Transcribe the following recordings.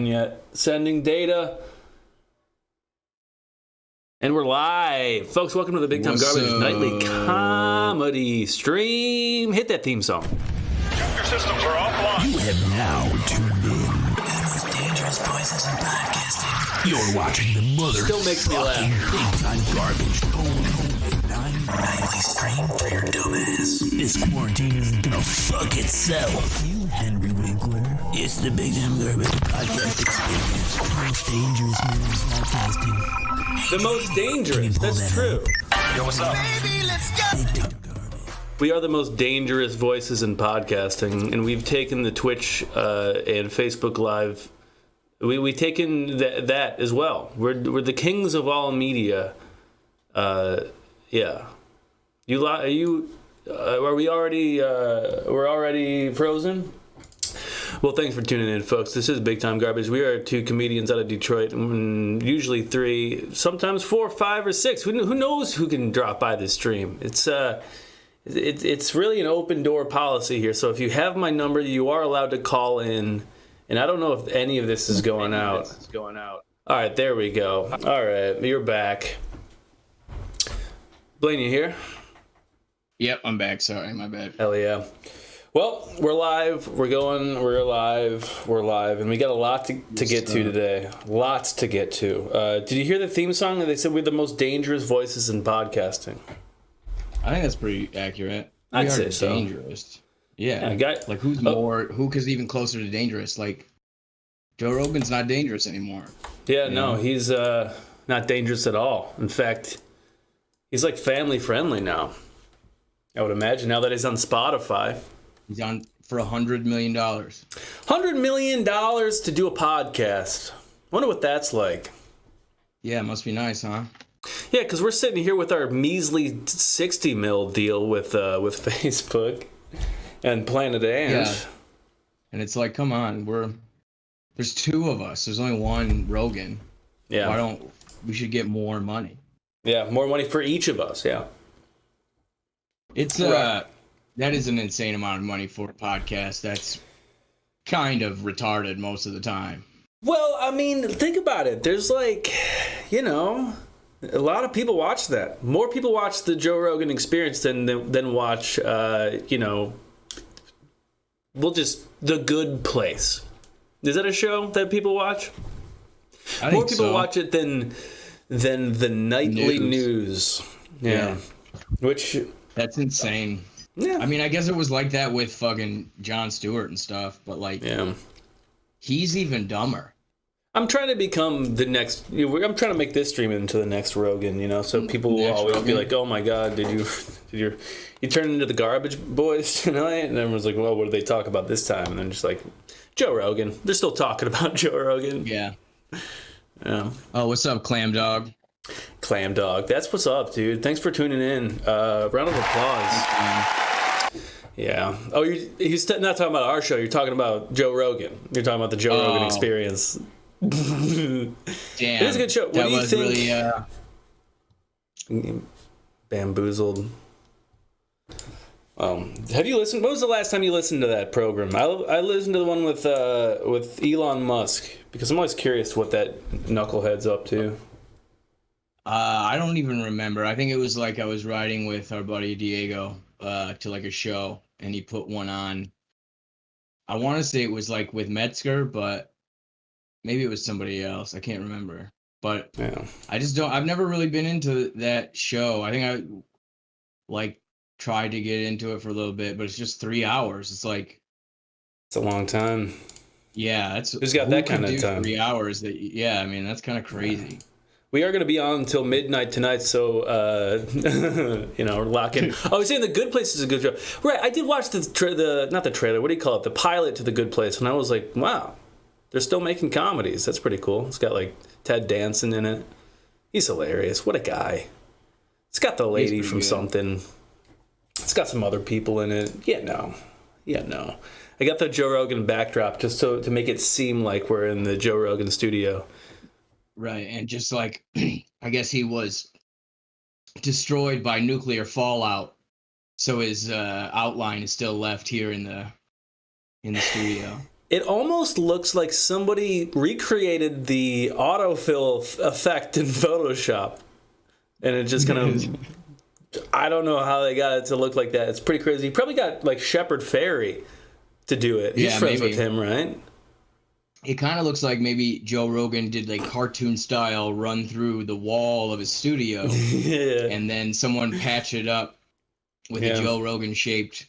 Yet sending data, and we're live, folks. Welcome to the Big Time Garbage Nightly Comedy Stream. Hit that theme song. Your systems are offline. You have now tuned in to the most dangerous voices in podcasting. You're watching the mother Still makes me laugh. Big Time Garbage nightly stream for your dumbass. This quarantine isn't gonna fuck itself. You Henry Winkler. It's the Big Time Garbage podcast experience. The most dangerous news podcasting. The most dangerous. That's true. Yo, what's up? Baby, let's go. Big Time Garbage. We are the most dangerous voices in podcasting, and we've taken the Twitch and Facebook Live. We've taken that as well. We're the kings of all media. Yeah. Are we already? We're already frozen. Well, thanks for tuning in, folks. This is Big Time Garbage. We are two comedians out of Detroit, and usually three, sometimes 4, 5, or 6. Who knows who can drop by this stream? It's really an open door policy here. So if you have my number, you are allowed to call in. And I don't know if any of this is going out. All right, there we go. All right, you're back. Blaine, you here? Yep, I'm back. Sorry, my bad. Hell yeah. Well, we're live. We're live. And we got a lot to get to today. Lots to get to. Did you hear the theme song? They said we're the most dangerous voices in podcasting. I think that's pretty accurate. I'd say so. Dangerous. Yeah. Like who's even closer to dangerous? Like, Joe Rogan's not dangerous anymore. Yeah, no, he's not dangerous at all. In fact, he's like family friendly now. I would imagine now that he's on Spotify. He's on for $100 million. $100 million to do a podcast. Wonder what that's like. Yeah, it must be nice, huh? Yeah, because we're sitting here with our measly 60 mil deal with Facebook and Planet Ant. Yeah. And it's like, come on, there's two of us. There's only one Rogan. Yeah. We should get more money. Yeah, more money for each of us, yeah. It's that is an insane amount of money for a podcast. That's kind of retarded most of the time. Well, I mean, think about it. There's a lot of people watch that. More people watch the Joe Rogan Experience than watch, The Good Place. Is that a show that people watch? More people watch it than the nightly news. Yeah. Which... That's insane. Yeah. I mean, I guess it was like that with fucking Jon Stewart and stuff, but he's even dumber. I'm trying to become the next. I'm trying to make this stream into the next Rogan, so people will always be like, "Oh my God, did you turn into the Garbage Boys tonight?" And everyone's like, "Well, what do they talk about this time?" And then just like, Joe Rogan. They're still talking about Joe Rogan. Yeah. Yeah. Oh, what's up, Clam Dog? Clam Dog. That's what's up, dude. Thanks for tuning in. Round of applause. Yeah. Oh, he's not talking about our show. You're talking about Joe Rogan. You're talking about the Joe Rogan Experience. Damn. It is a good show. What do you think? Really, bamboozled. Have you listened? When was the last time you listened to that program? I listened to the one with Elon Musk because I'm always curious what that knucklehead's up to. I don't even remember. I think it was like I was riding with our buddy Diego to like a show, and he put one on. I want to say it was like with Metzger, but maybe it was somebody else. I can't remember. But yeah. I've never really been into that show. I think I tried to get into it for a little bit, but it's just 3 hours. It's a long time. Yeah, who's got that kind of time? 3 hours. That's kind of crazy. We are going to be on until midnight tonight, so, we're locking. Oh, I was saying The Good Place is a good show. Right, I did watch not the trailer, what do you call it? The pilot to The Good Place, and I was like, wow, they're still making comedies. That's pretty cool. It's got, Ted Danson in it. He's hilarious. What a guy. It's got the lady from something. It's got some other people in it. Yeah, no. I got the Joe Rogan backdrop just to make it seem like we're in the Joe Rogan studio. Right, and just I guess he was destroyed by nuclear fallout, so his outline is still left here in the studio. It almost looks like somebody recreated the autofill effect in Photoshop. And it just kind of... I don't know how they got it to look like that. It's pretty crazy. You probably got, like, Shepard Fairey to do it. He's friends with him, right? It kind of looks like maybe Joe Rogan did, like, cartoon-style run through the wall of his studio. Yeah. And then someone patched it up with a Joe Rogan-shaped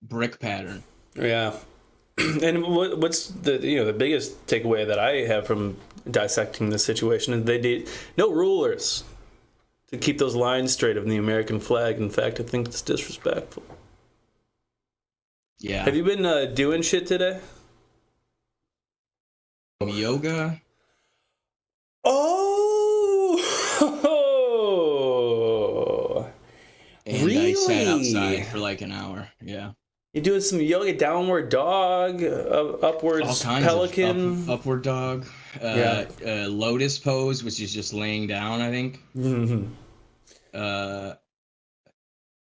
brick pattern. Yeah. And what's the biggest takeaway that I have from dissecting this situation is they did no rulers to keep those lines straight of the American flag. In fact, I think it's disrespectful. Yeah. Have you been doing shit today? Yoga. Oh. And really? I sat outside for like an hour. Yeah. You doing some yoga, downward dog, upwards All kinds pelican, of upward dog, lotus pose, which is just laying down, I think. Mm-hmm.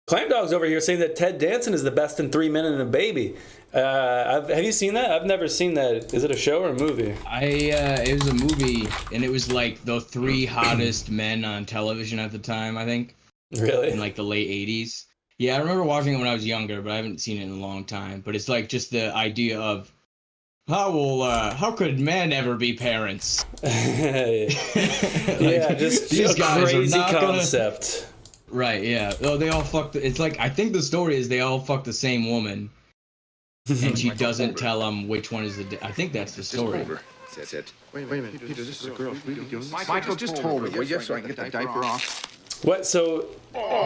Clam Dog's over here saying that Ted Danson is the best in 3 Men and a Baby. Have you seen that? I've never seen that. Is it a show or a movie? It was a movie, and it was like the 3 hottest men on television at the time, I think. Really? In like the late 80s. Yeah, I remember watching it when I was younger, but I haven't seen it in a long time. But it's like just the idea of how could men ever be parents? Yeah, just these a guys crazy are not concept. Right, yeah. Oh, they all fucked. It's like, I think the story is they all fucked the same woman, and she doesn't tell them which one is I think that's the story. That's it. Wait a minute, Peter, this is a girl really doing this? Michael just told me, will you, so I can get the diaper off? What? So,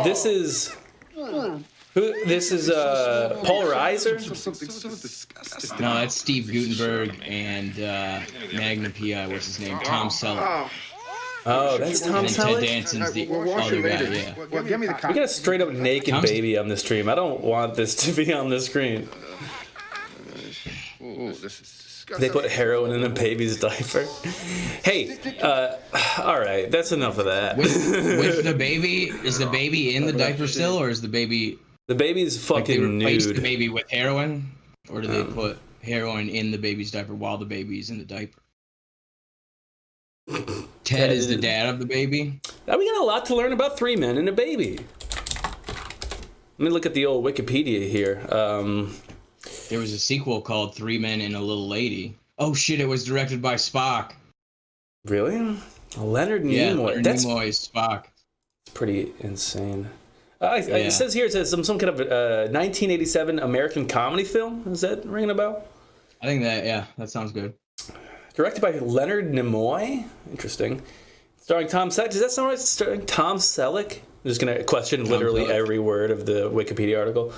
this is... Who? This is Paul Reiser? Something so disgusting. No, that's Steve Gutenberg and Magnum PI, what's his name? Tom Selleck. Oh, that's Tom And Ted Selleck? Danson's the We'll wash other it guy, later. yeah. Well, give me the We copy. got a straight up naked baby on the stream. I don't want this to be on the screen. Oh, this is disgusting. They put heroin in a baby's diaper. Hey, all right, that's enough of that. With the baby, is the baby in the diaper still, or is the baby... The baby's Like they fucking replace the nude. baby with heroin, or do they put heroin in the baby's diaper while the baby's in the diaper? Ted is the dad of the baby. We got a lot to learn about 3 Men and a Baby. Let me look at the old Wikipedia here. There was a sequel called 3 Men and a Little Lady. Oh shit! It was directed by Spock. Really? Leonard Nimoy. Yeah, Leonard That's Nimoy is Spock. pretty insane. It says here, it says some kind of 1987 American comedy film. Is that ringing a bell? I think that sounds good. Directed by Leonard Nimoy. Interesting. Starring Tom Selleck. Does that sound right? Starring Tom Selleck? I'm just going to question literally Selleck. every word of the Wikipedia article.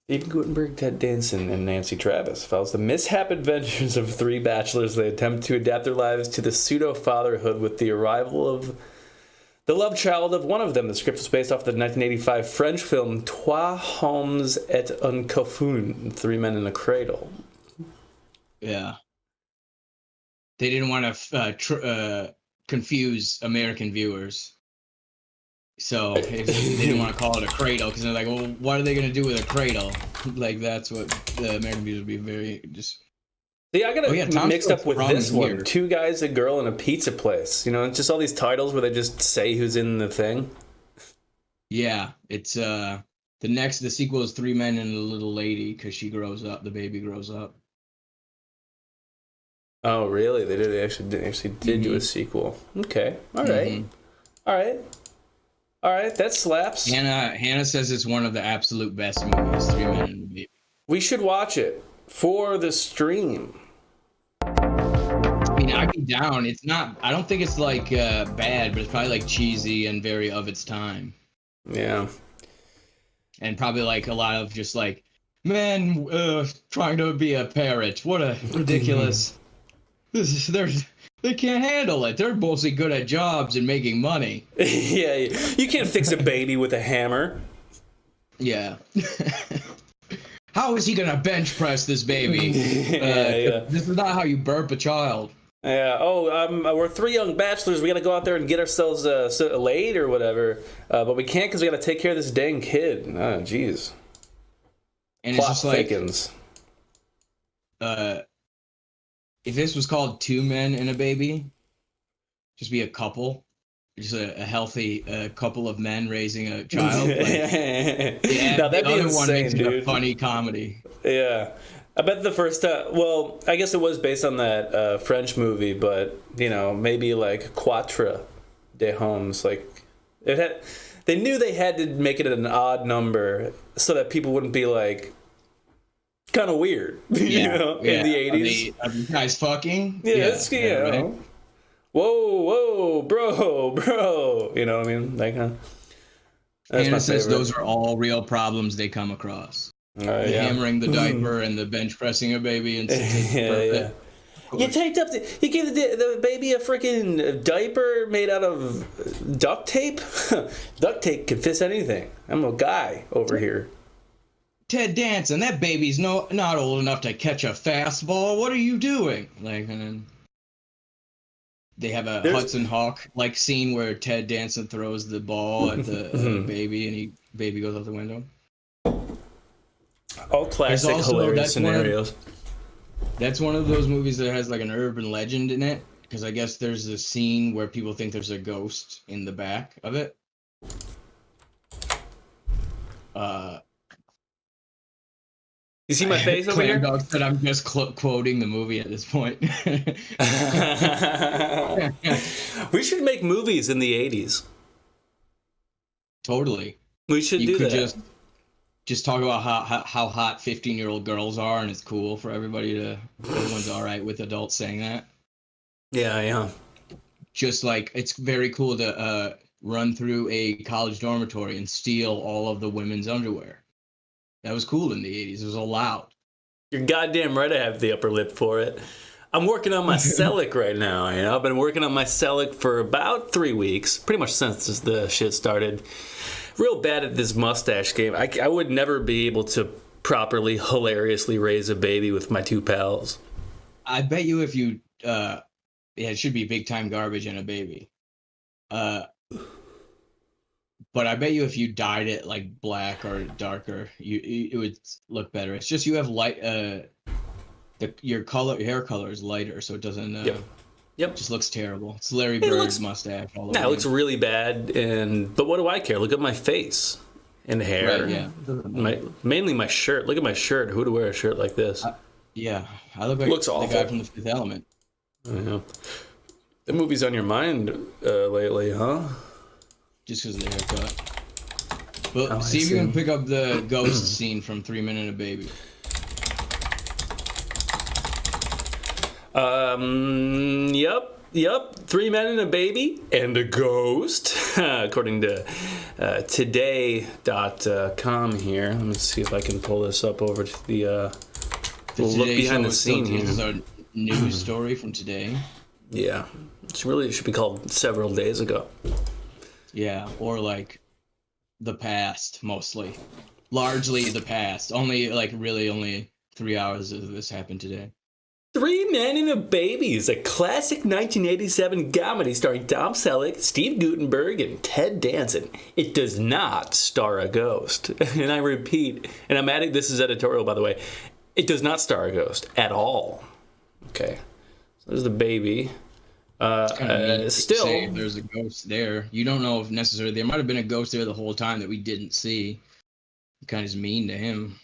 Stephen Gutenberg, Ted Danson, and Nancy Travis follows the mishap adventures of 3 bachelors. They attempt to adapt their lives to the pseudo-fatherhood with the arrival of the love child of one of them. The script was based off the 1985 French film Trois Hommes et un Coffin, 3 Men in a Cradle. Yeah. They didn't want to confuse American viewers. So they didn't want to call it a cradle because they're like, well, what are they going to do with a cradle? Like, that's what the American viewers would be very just... See, I got it Tom mixed up Selleck's with wrong this one. here. 2 Guys, a Girl, and a Pizza Place. You know, it's just all these titles where they just say who's in the thing. Yeah, it's the sequel is 3 Men and a Little Lady because she grows up, the baby grows up. Oh, really? They actually did do a sequel. Okay. All right. All right. That slaps. Hannah says it's one of the absolute best movies, 3 Men and a Baby. We should watch it for the stream. I mean, I'd be down. It's not, I don't think it's like bad, but it's probably like cheesy and very of its time. Yeah. And probably like a lot of just like, men trying to be a parrot. What a ridiculous. They can't handle it. They're mostly good at jobs and making money. Yeah. You can't fix a baby with a hammer. Yeah. How is he gonna bench press this baby? Yeah. This is not how you burp a child. Yeah. Oh, we're 3 young bachelors. We got to go out there and get ourselves laid or whatever. But we can't because we got to take care of this dang kid. Oh, jeez. And Plot it's just like, thickens. if this was called Two Men and a Baby, just be a couple. Just a healthy couple of men raising a child. Like, yeah, now, that'd the be other one insane, makes it dude. a funny comedy. Yeah. I bet the first well, I guess it was based on that French movie, but, you know, maybe like Quatre de Hommes. Like, they knew they had to make it an odd number so that people wouldn't be like, kind of weird, you know, in the 80s. Are these guys fucking? Yeah, right. Whoa, bro. You know what I mean? Like, that's Hannah says those are all real problems they come across. Hammering the diaper and the bench pressing a baby. And yeah. You taped up. You gave the baby a freaking diaper made out of duct tape. Duct tape can fix anything. I'm a guy over here. Ted Danson, that baby's not old enough to catch a fastball. What are you doing? Like, and then they have a Hudson Hawk like scene where Ted Danson throws the ball at the baby, and baby goes out the window. All classic hilarious scenarios. That's one of those movies that has like an urban legend in it, because I guess there's a scene where people think there's a ghost in the back of it. You see my face over here? Dog said I'm just quoting the movie at this point. We should make movies in the 80s. Totally. We should do that. Just talk about how hot 15-year-old girls are, and it's cool for everyone's all right with adults saying that. Yeah. Just like it's very cool to run through a college dormitory and steal all of the women's underwear. That was cool in the 80s. It was allowed. You're goddamn right I have the upper lip for it. I'm working on my Celic right now. You know, I've been working on my Celic for about 3 weeks, pretty much since the shit started. Real bad at this mustache game. I would never be able to properly, hilariously raise a baby with my two pals. I bet you if you, it should be big time garbage and a baby. But I bet you if you dyed it like black or darker, it would look better. It's just you have light. Your hair color is lighter, so it doesn't. Yep. Just looks terrible. It's Larry Bird's mustache. All over it looks really bad, but what do I care? Look at my face and hair. Right, yeah. Mainly my shirt. Look at my shirt. Who would wear a shirt like this? I look like the guy from The Fifth Element. Yeah. The movie's on your mind lately, huh? Just because of the haircut. But see if you can pick up the ghost scene from 3 Men and a Baby. Yep. 3 Men and a Baby and a ghost, according to today.com here. Let me see if I can pull this up over to the look behind the scene here. This is our news story from today. Yeah. It should be called several days ago. Yeah, or like the past, mostly. Largely the past. Only 3 hours of this happened today. 3 Men and a Baby is a classic 1987 comedy starring Tom Selleck, Steve Guttenberg, and Ted Danson. It does not star a ghost. And I repeat, and I'm adding, this is editorial by the way, it does not star a ghost at all. Okay. So there's the baby. Still, there's a ghost there. You don't know if necessarily there might have been a ghost there the whole time that we didn't see. It kind of is mean to him.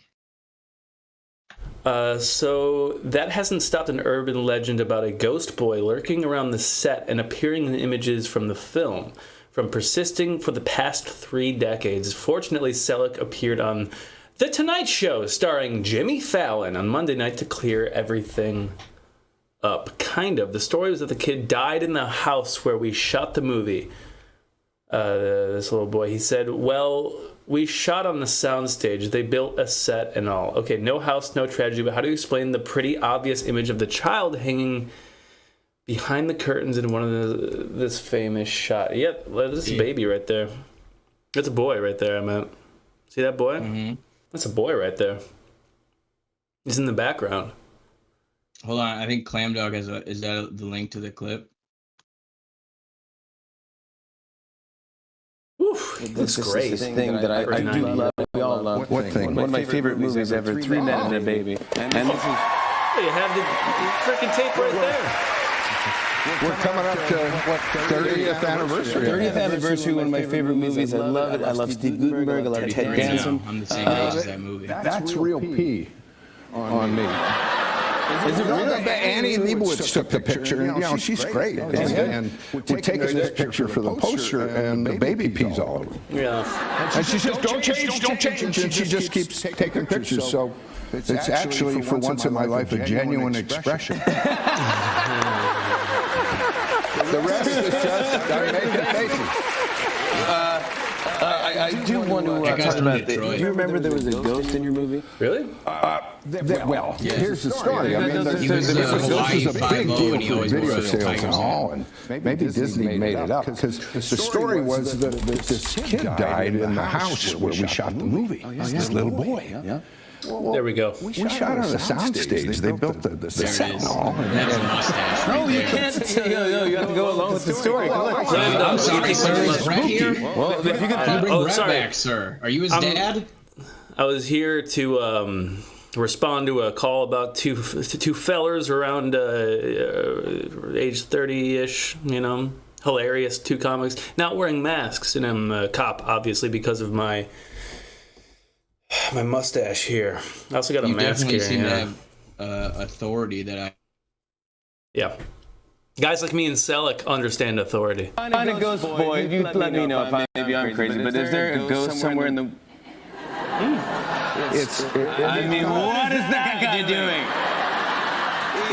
So that hasn't stopped an urban legend about a ghost boy lurking around the set and appearing in images from the film, from persisting for the past 3 decades. Fortunately, Selleck appeared on The Tonight Show, starring Jimmy Fallon, on Monday night to clear everything up. Kind of. The story was that the kid died in the house where we shot the movie. This little boy, he said, well, we shot on the soundstage. They built a set and all. Okay, no house, no tragedy, but how do you explain the pretty obvious image of the child hanging behind the curtains in one of this famous shot? Yep, this is a baby right there. That's a boy right there, I meant. See that boy? Mm-hmm. That's a boy right there. He's in the background. Hold on, I think Clamdog is that the link to the clip? That's great. This thing that I do love. We all love. What thing? One of my favorite movies ever. 3 Men and a Baby. And this is You have the freaking tape right there. We're coming up to, what, 30th anniversary? 30th anniversary, one of my favorite movies. I love it. I love Steve Guttenberg. I love Ted Danson. I'm the same age as that movie. That's real pee on me. Is it really? Annie Leibovitz took the picture, and she's great. And we're taking this picture for the poster, and the baby pees all over. Yeah. And she says, don't change. And she just keeps taking pictures. So it's actually, for once in my life, a genuine expression. The rest is just I'm making faces. I do want to talk about this. Do you remember there was a ghost in your movie? Really? Well, here's the story. I mean, this is a big deal for video sales and all, and maybe Disney made it up, because the story was that this kid died in the house where we shot the movie. This little boy. Well, there we go. We shot on a soundstage. They built the set and all. That's a mustache. No, you can't. No, you have to go along with the story. I'm sorry, sir. Is Brett here? Well, if you could bring Brett back, sir. Are you his dad? I was here to respond to a call about two fellers around age 30-ish, hilarious, two comics, not wearing masks, and I'm a cop, obviously, because of my mustache here. I also got a mask here. You definitely seem to have authority that I... Yeah. Guys like me and Selleck understand authority. Find a ghost boy. You let me know if maybe I'm crazy, but is there a ghost somewhere in the... I mean, what is that guy doing?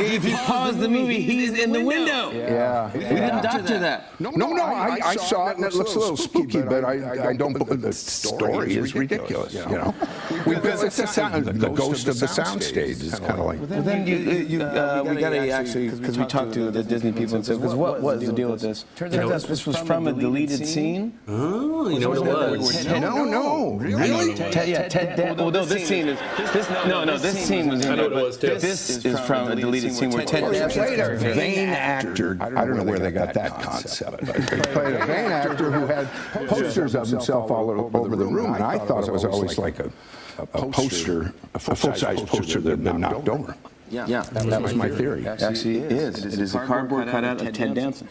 If you pause the movie, he's in the window. Yeah. We didn't doctor that. No, I saw it, and it looks a little spooky, but I don't believe the story is ridiculous, We built the ghost of the soundstage is kind of like... Well, then we got to actually, because we talked to the Disney people and said, because what was the deal with this? Turns out this was from a deleted scene. Oh, you know what it was? No. Really? Ted Danson. Well, no, this scene is... This scene was in there, but this is from a deleted scene where Ted Danson played a vain actor. I don't know where they got that concept. But he played a vain actor who had posters of himself all over the room, and I thought it was always like a poster, a full-size poster that had been knocked over. Yeah. That was my theory. Actually, it is. It is a cardboard cutout of Ted Danson.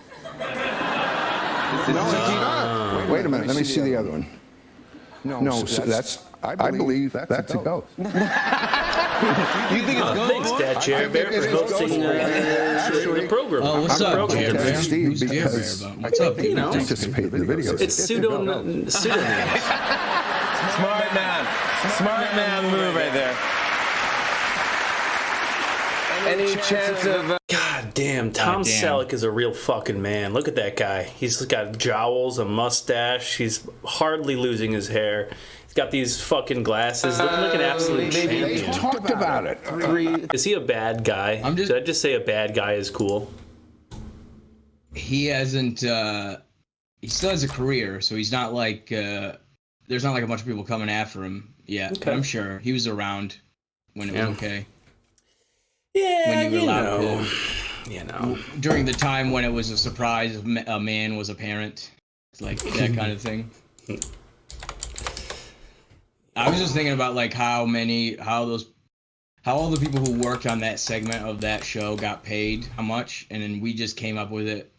Wait a minute. Let me see the other one. No, that's... I believe that's a ghost. You think it's ghost? Thanks, Dad Chair Bear, for hosting the program. Oh, what's up, Chair Bear? Steve, because what's up, I participate in the videos. It's pseudonym. Smart man move right there. Any chance of... God damn, Tom Selleck is a real fucking man. Look at that guy. He's got jowls, a mustache. He's hardly losing his hair. He's got these fucking glasses. Looking like an absolute champion. They talked about it. Is he a bad guy? Did I just say a bad guy is cool? He hasn't... he still has a career, so he's not like... there's not like a bunch of people coming after him yet. Okay. But I'm sure he was around when it was okay. Yeah, when you were allowed to, during the time when it was a surprise a man was a parent, like that kind of thing. I was just thinking about like how all the people who worked on that segment of that show got paid, how much, and then we just came up with it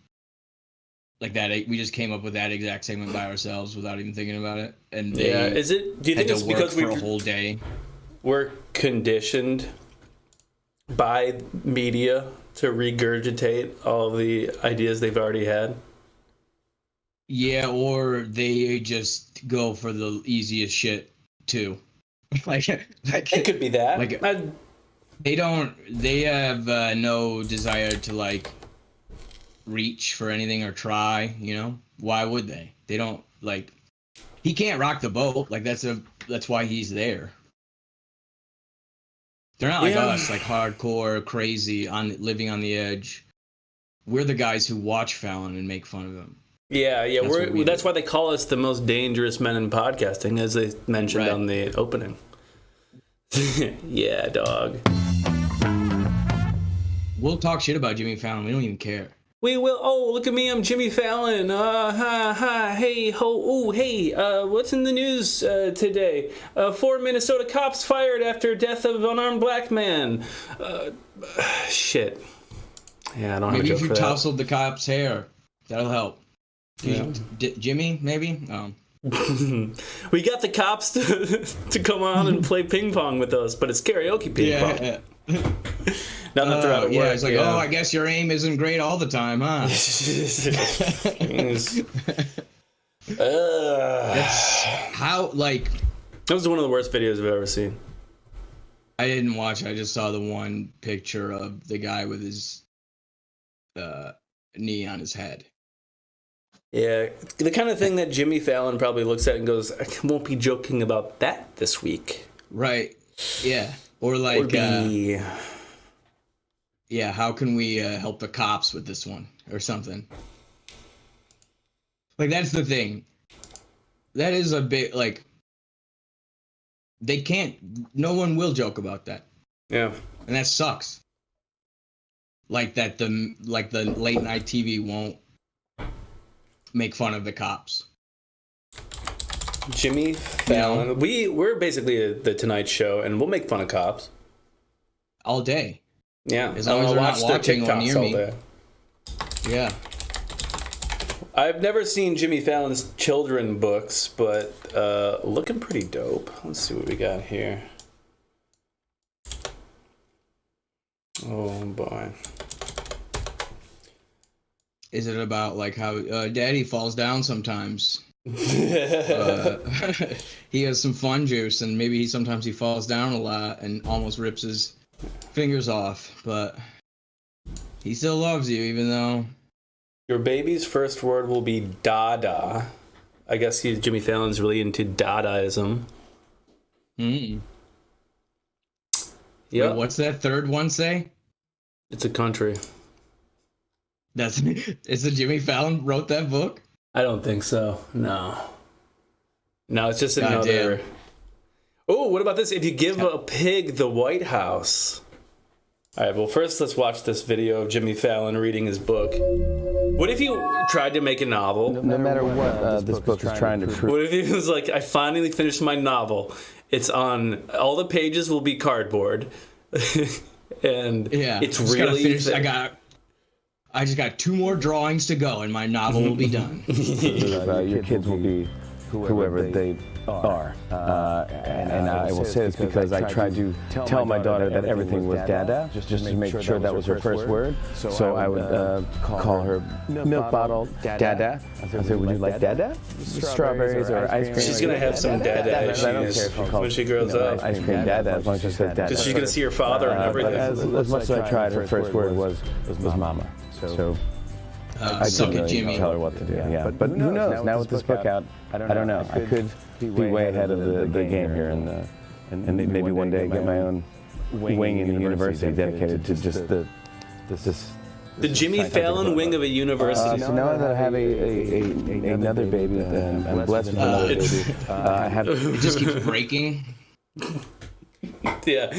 like that. We just came up with that exact segment by ourselves without even thinking about it. And they is it? Do you think it's because we for a whole day? We're conditioned by media to regurgitate all the ideas they've already had? Yeah, or they just go for the easiest shit too. like it could be that. Like they have no desire to like reach for anything or try. Why would they? They don't like. He can't rock the boat. Like that's why he's there. They're not like us, like hardcore, crazy, living on the edge. We're the guys who watch Fallon and make fun of him. Yeah. That's why they call us the most dangerous men in podcasting, as they mentioned on the opening. Yeah, dog. We'll talk shit about Jimmy Fallon. We don't even care. We will. Oh, look at me! I'm Jimmy Fallon. Hey, ho, ooh, hey. What's in the news today? 4 Minnesota cops fired after death of unarmed black man. Shit. Yeah, I don't have a joke for that. Maybe if you tousled the cop's hair, that'll help. Yeah. Jimmy, maybe. We got the cops to come on and play ping pong with us, but it's karaoke ping pong. Yeah. Not that they're out at work. It's like, I guess your aim isn't great all the time, huh? That's how, like... That was one of the worst videos I've ever seen. I didn't watch. I just saw the one picture of the guy with his knee on his head. Yeah, the kind of thing that Jimmy Fallon probably looks at and goes, I won't be joking about that this week. Right. Yeah. Or like... Yeah, how can we help the cops with this one or something? Like, that's the thing. That is a bit, like, they can't, no one will joke about that. Yeah. And that sucks. Like that the late night TV won't make fun of the cops. Jimmy Fallon. We're basically the Tonight Show, and we'll make fun of cops. All day. Yeah, as long as they're not watching or near me. Day. Yeah. I've never seen Jimmy Fallon's children books, but looking pretty dope. Let's see what we got here. Oh boy. Is it about like how Daddy falls down sometimes? He has some fun juice, and maybe sometimes he falls down a lot and almost rips his fingers off, but he still loves you, even though your baby's first word will be Dada. I guess Jimmy Fallon's really into Dadaism. Yeah. What's that third one say? It's a country. Is it Jimmy Fallon wrote that book? I don't think so. No, it's just another. Oh, what about this? If you give a pig the White House. All right, well, first let's watch this video of Jimmy Fallon reading his book. What if you tried to make a novel? No matter what this book is trying to prove. What if he was like, I finally finished my novel. It's on, all the pages will be cardboard. And it's really... I just got 2 more drawings to go, and my novel will be done. Your kids will be whoever they are. And I will say this because I tried to tell my daughter that everything was Dada, just to make sure that was her first word. So I would call her milk bottle Dada. I said, would you like Dada? Strawberries or ice cream? She's going to have some Dada issues when she grows up. Ice cream Dada, as long as she says Dada. Because she's going to see her father and everything. As much as I tried, her first word was Mama. So I couldn't really tell her what to do. Yeah, but who knows? Now with this book out, I don't know. I could be way ahead of the game here, and maybe one day get my own wing in the university dedicated to just the Jimmy Fallon wing of a university. So now that I have another baby, and I'm blessed with another baby, I have. It just keeps breaking. Yeah.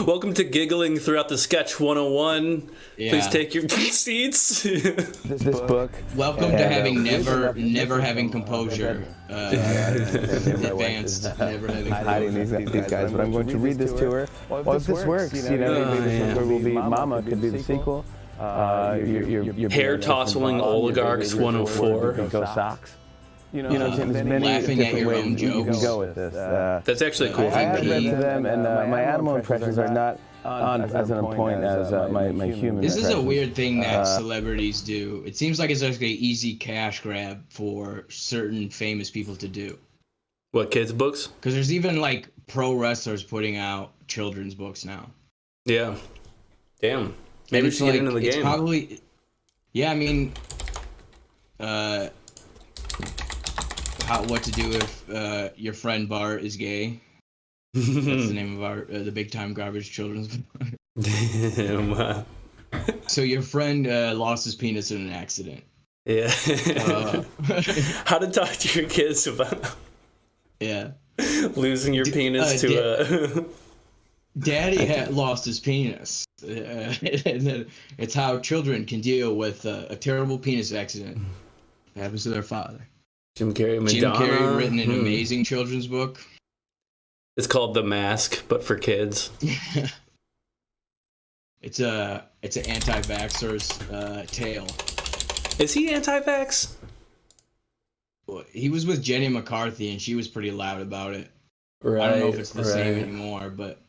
Welcome to Giggling Throughout the Sketch 101. Yeah. Please take your seats. This book. Welcome to having never having composure. Advanced, never having hiding these guys. But I'm going to read this to her. Well, if this works, maybe this will be Mama. Could be the sequel. Your hair tossling oligarchs 104. Go socks. There's many laughing at your own jokes. You can go with this. That's actually a cool thing. I have read to them, and my animal impressions are not as on point as my human. This is a weird thing that celebrities do. It seems like it's like an easy cash grab for certain famous people to do. What, kids' books? Because there's even like pro wrestlers putting out children's books now. Yeah. Damn. Maybe we should get into the game. It's probably. Yeah, I mean. What to do if your friend Bart is gay? That's the name of our the Big Time Garbage children's book. Damn. So your friend lost his penis in an accident. Yeah. How to talk to your kids about losing your penis to Daddy had lost his penis. It's how children can deal with a terrible penis accident that happens to their father. Jim Carrey, Madonna. Jim Carrey written an amazing children's book. It's called The Mask, but for kids. It's an anti-vaxxer's tale. Is he anti-vax? He was with Jenny McCarthy, and she was pretty loud about it. Right, I don't know if it's the same anymore, but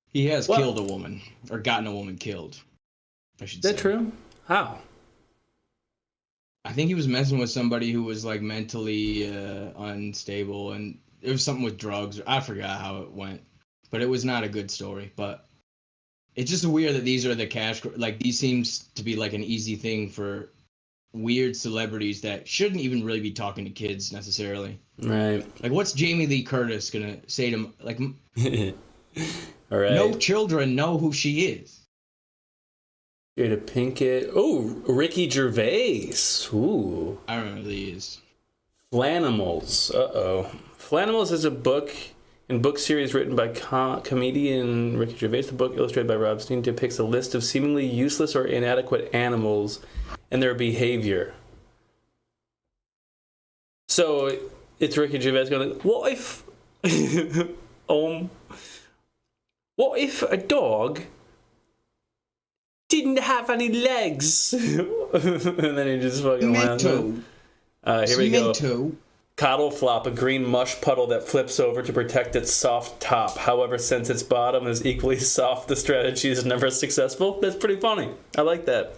he has killed a woman, or gotten a woman killed, I should say. Is that true? How? I think he was messing with somebody who was like mentally unstable, and it was something with drugs. I forgot how it went, but it was not a good story. But it's just weird that these are the cash, like these seems to be like an easy thing for weird celebrities that shouldn't even really be talking to kids necessarily. Right. Like, what's Jamie Lee Curtis gonna say to like? All right. No children know who she is. Jada Pinkett. Oh, Ricky Gervais. Ooh. I don't know who he is. Flanimals. Uh-oh. Flanimals is a book and book series written by comedian Ricky Gervais. The book, illustrated by Rob Steen, depicts a list of seemingly useless or inadequate animals and their behavior. So it's Ricky Gervais going, what if a dog didn't have any legs? And then he just fucking laughs. Here we go. Coddle flop, a green mush puddle that flips over to protect its soft top. However, since its bottom is equally soft, the strategy is never successful. That's pretty funny. I like that.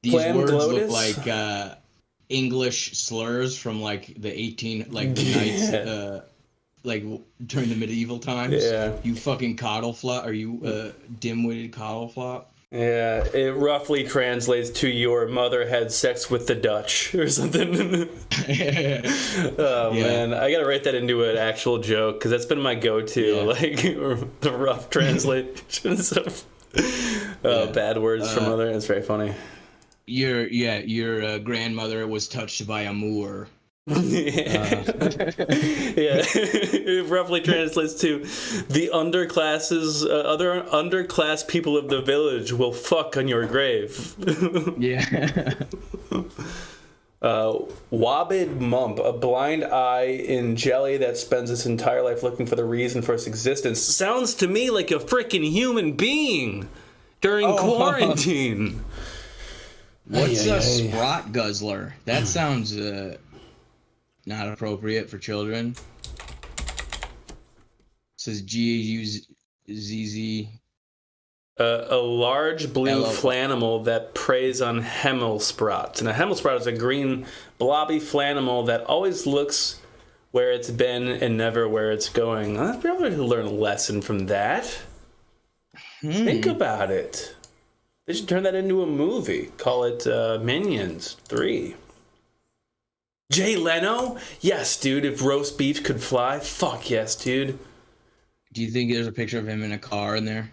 These words look like English slurs from like the knights, like during the medieval times. Yeah. You fucking coddle flop. Are you dim-witted coddle flop? Yeah, it roughly translates to your mother had sex with the Dutch or something. Man, I gotta write that into an actual joke because that's been my go-to, like the rough translations of bad words from mother. It's very funny. Your grandmother was touched by a Moor. It roughly translates to the underclasses, other underclass people of the village will fuck on your grave. Wabid Mump, a blind eye in jelly that spends its entire life looking for the reason for its existence. Sounds to me like a freaking human being during quarantine. What's a Sprott guzzler? That sounds not appropriate for children. It says G-A-U-Z-Z. A large blue flanimal that preys on Hemelsprots. And a Hemelsprot is a green blobby flanimal that always looks where it's been and never where it's going. I'd probably learn a lesson from that. Think about it. They should turn that into a movie. Call it Minions 3. Jay Leno? Yes, dude. If roast beef could fly, fuck yes, dude. Do you think there's a picture of him in a car in there?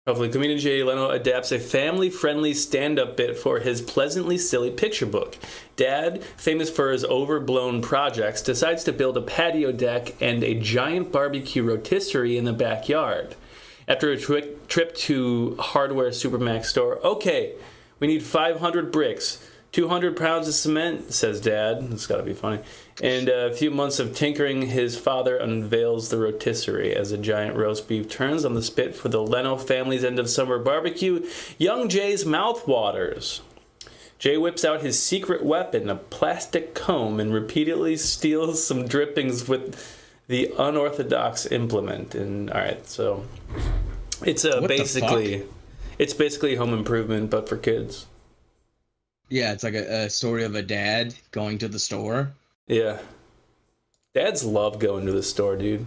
Hopefully, comedian Jay Leno adapts a family-friendly stand-up bit for his pleasantly silly picture book. Dad, famous for his overblown projects, decides to build a patio deck and a giant barbecue rotisserie in the backyard. After a trip to Hardware Supermax store, okay, we need 500 bricks, 200 pounds of cement, says Dad. That's got to be funny. And a few months of tinkering, his father unveils the rotisserie. As a giant roast beef turns on the spit for the Leno family's end-of-summer barbecue, young Jay's mouth waters. Jay whips out his secret weapon, a plastic comb, and repeatedly steals some drippings with the unorthodox implement. And all right, so it's basically Home Improvement, but for kids. Yeah, it's like a story of a dad going to the store. Yeah, dads love going to the store, dude.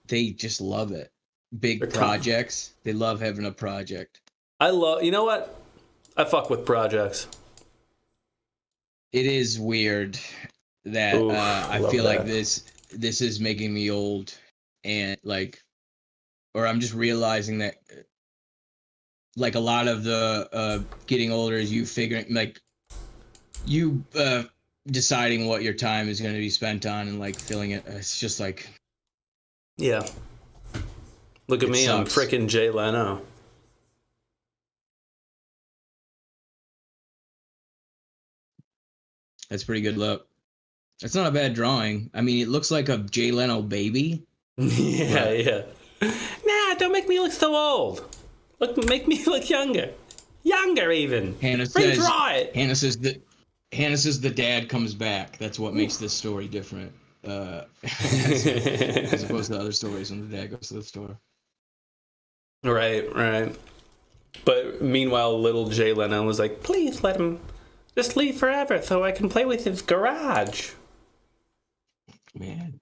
They just love it. Big projects. They love having a project. You know what? I fuck with projects. It is weird that I feel like this is making me old, and or I'm just realizing that like a lot of the getting older is you figuring you deciding what your time is going to be spent on and like filling it. It's just like, yeah, Look at me, sucks. I'm freaking Jay Leno. That's pretty good look. That's not a bad drawing. I mean, it looks like a Jay Leno baby. Yeah. Nah, don't make me look so old. Make me look younger. Younger even. Hannah Redraw it. Hannah says the dad comes back. That's what makes this story different. As opposed to other stories when the dad goes to the store. Right. But meanwhile, little Jay Leno was like, please let him just leave forever so I can play with his garage. Man.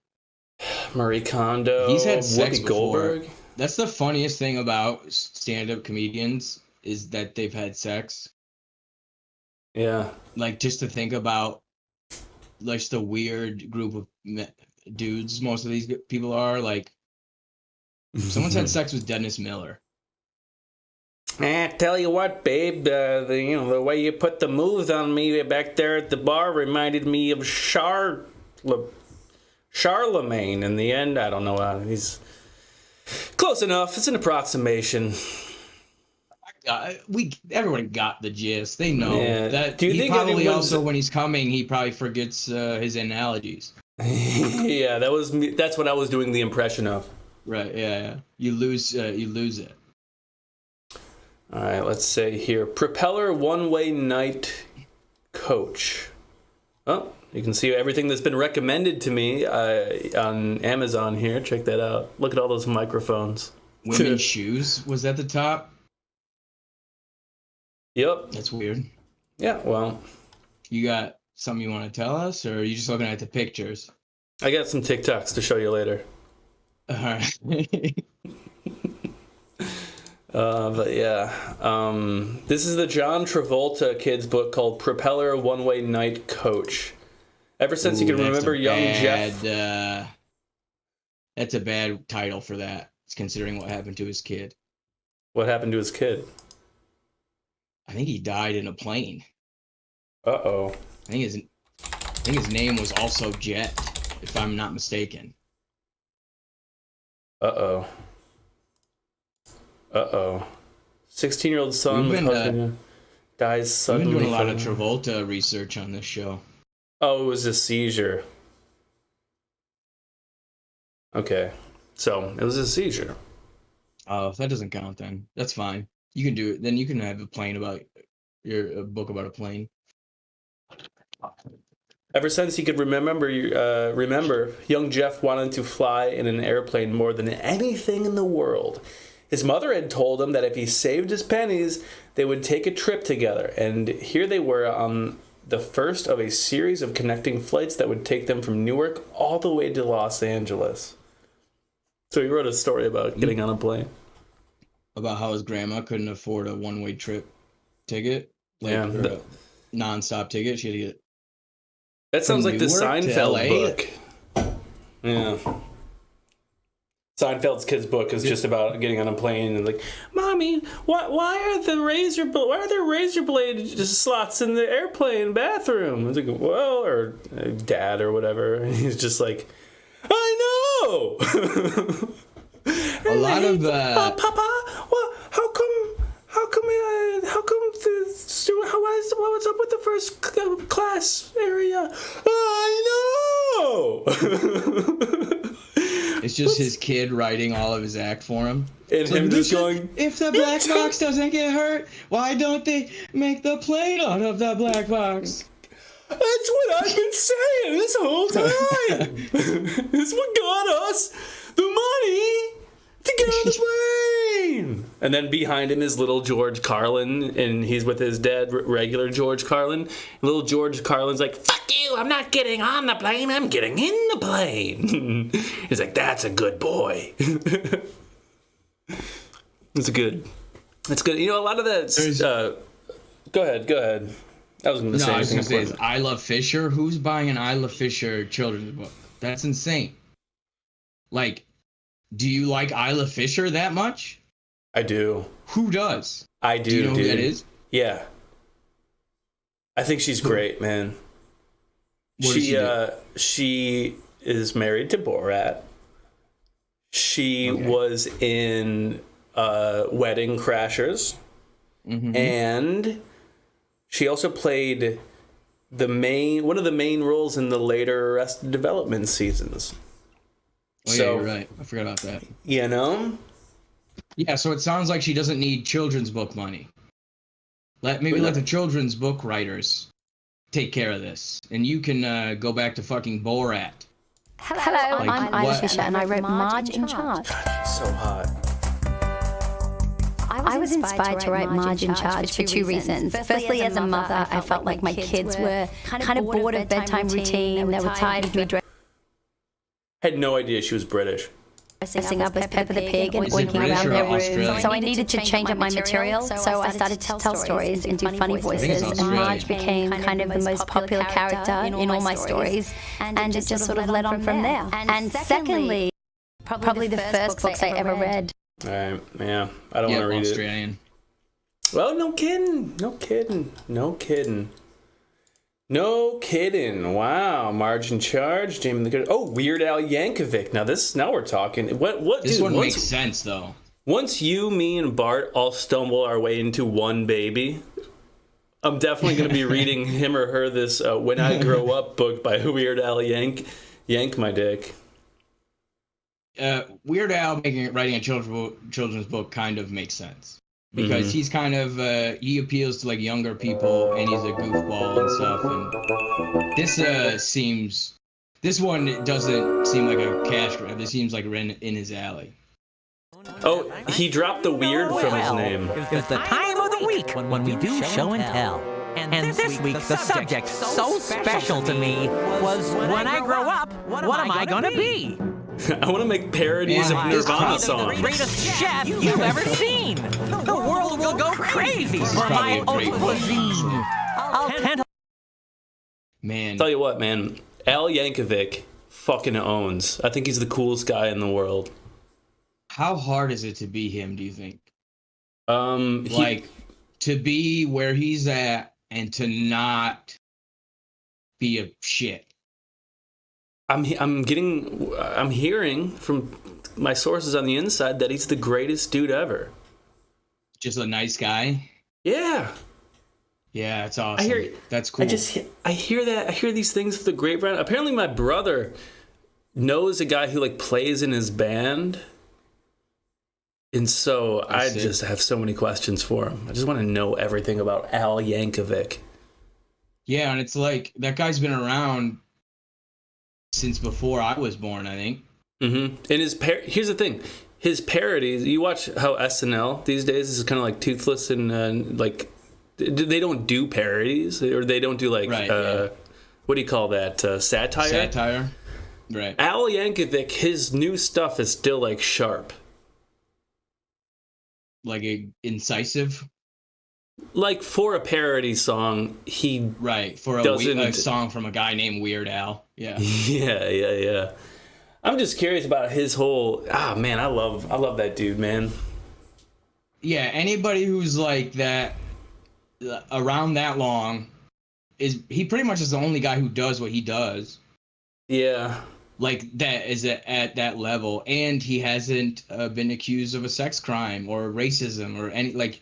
Marie Kondo. He's had sex Whoopi before. Goldberg. That's the funniest thing about stand-up comedians is that they've had sex. Yeah. Like, just to think about, like, the weird group of dudes most of these people are, like, someone's had sex with Dennis Miller. Tell you what, babe, the way you put the moves on me back there at the bar reminded me of Charlemagne. In the end, I don't know. He's close enough. It's an approximation. Everyone got the gist. They know that. Do you think probably also when he's coming, he probably forgets his analogies. Yeah, that's what I was doing the impression of. Right. Yeah. You lose it. All right, let's say here, propeller one-way night coach. Oh, you can see everything that's been recommended to me on Amazon here. Check that out. Look at all those microphones. Women's shoes was at the top. Yep. That's weird. Yeah, well. You got something you want to tell us, or are you just looking at the pictures? I got some TikToks to show you later. All right. But yeah, this is the John Travolta kids book called Propeller One-Way Night Coach. Ever since you can remember young Jeff. That's a bad title for that. It's considering what happened to his kid. What happened to his kid? I think he died in a plane. Uh-oh. I think his name was also Jet, if I'm not mistaken. Uh-oh. 16-year-old son with husband dies suddenly. We've been doing a lot of Travolta research on this show. Oh, it was a seizure. Okay. So, it was a seizure. Oh, if that doesn't count then. That's fine. You can do it. Then you can have a book about a plane. Ever since he could remember, young Jeff wanted to fly in an airplane more than anything in the world. His mother had told him that if he saved his pennies, they would take a trip together. And here they were on the first of a series of connecting flights that would take them from Newark all the way to Los Angeles. So he wrote a story about getting on a plane. About how his grandma couldn't afford a one-way trip ticket. A non-stop ticket. She had to get. That sounds like the Seinfeld book. Yeah. Seinfeld's kids book is just about getting on a plane and like, Mommy, why are there razor blade slots in the airplane bathroom? It's like, well, or Dad or whatever. And he's just like, I know. A lot of Papa, well, how come what's up with the first class area? I know. It's just his kid writing all of his act for him. And him just going, if the black box doesn't get hurt, why don't they make the plane out of the black box? That's what I've been saying this whole time. This is what got us the money to get on the plane. And then behind him is little George Carlin, and he's with his dad, regular George Carlin. And little George Carlin's like, fuck you, I'm not getting on the plane, I'm getting in the plane. He's like, that's a good boy. It's good. You know, a lot of that... Go ahead. I was going to say anything important. I Love Fisher. Who's buying an I Love Fisher children's book? That's insane. Like, do you like I Love Fisher that much? I do. Who does? I do. Do you know who that is? Yeah. I think she's great, man. What does she do? She is married to Borat. She was in Wedding Crashers, and she also played one of the main roles in the later Arrested Development seasons. Oh, yeah, you're right. I forgot about that. You know? Yeah, so it sounds like she doesn't need children's book money. Let the children's book writers take care of this, and you can go back to fucking Borat. Hello, I'm Ida Fisher, and I wrote Marge in Charge. So hot. I was inspired to write Marge in Charge for two reasons. Firstly, as a mother, I felt like my kids were kind of bored of bedtime routine. They were tired of me Had no idea she was British. dressing up as Peppa the Pig and walking around their rooms. So I needed to change up my material, so I started to tell stories and do funny voices, and Marge became kind of the most popular character in all my stories, and it just sort of led on from there. And secondly, probably the first books I ever read. All right, yeah, I don't want to read Australian. it. Well, no kidding. No kidding. Wow, Marge in Charge, Jamie the Good. Oh, Weird Al Yankovic. Now we're talking. What? This dude, one makes sense though. Once you, me, and Bart all stumble our way into one baby, I'm definitely going to be reading him or her this When I Grow Up book by Weird Al Yank my dick. Weird Al writing a children's book kind of makes sense. Because he's kind of, he appeals to like younger people, and he's a goofball and stuff. And this one doesn't seem like a cash grab. This seems like in his alley. Oh, he dropped the weird from his name. It's the time of the week when we do show and tell. And this week, the subject so special to me was, when I grow up, what am I gonna be? I want to make parodies of Nirvana songs. The greatest chef you've ever seen. The world will go crazy for my own cuisine. Man. Tell you what, man. Al Yankovic fucking owns. I think he's the coolest guy in the world. How hard is it to be him, do you think? To be where he's at and to not be a shit. I'm hearing from my sources on the inside that he's the greatest dude ever. Just a nice guy? Yeah. Yeah, it's awesome. That's cool. I hear that. I hear these things with the grapevine. Apparently my brother knows a guy who like plays in his band. And so I just have so many questions for him. I just want to know everything about Al Yankovic. Yeah, and it's like that guy's been around since before I was born, I think. Mm-hmm. And here's the thing. His parodies, you watch how SNL these days is kind of like toothless and like they don't do parodies, or they don't do like what do you call that, satire? Satire, right? Al Yankovic, his new stuff is still like sharp, like incisive. Like for a parody song, for a song from a guy named Weird Al. Yeah. Yeah. I'm just curious about his whole. Man, I love that dude, man. Yeah, anybody who's like that around that long he pretty much is the only guy who does what he does. Yeah. Like that is at that level, and he hasn't been accused of a sex crime or racism or any like.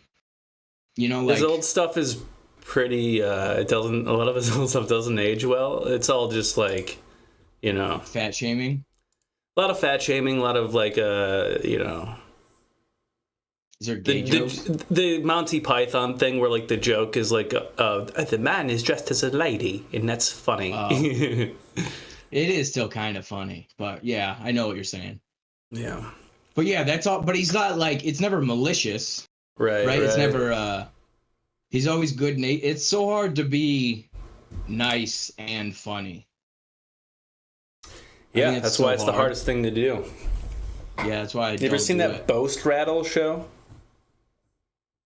You know, like, his old stuff is pretty. A lot of his old stuff doesn't age well. It's all just like, fat shaming. A lot of fat shaming. A lot of like, Is there gay jokes? The Monty Python thing where like the joke is like, the man is dressed as a lady, and that's funny. It is still kind of funny, but yeah, I know what you're saying. Yeah. But yeah, that's all. But he's not like, it's never malicious. Right. It's never, he's always good. It's so hard to be nice and funny. Yeah, that's why it's the hardest thing to do. Yeah, that's why I You ever seen that Boast Rattle show?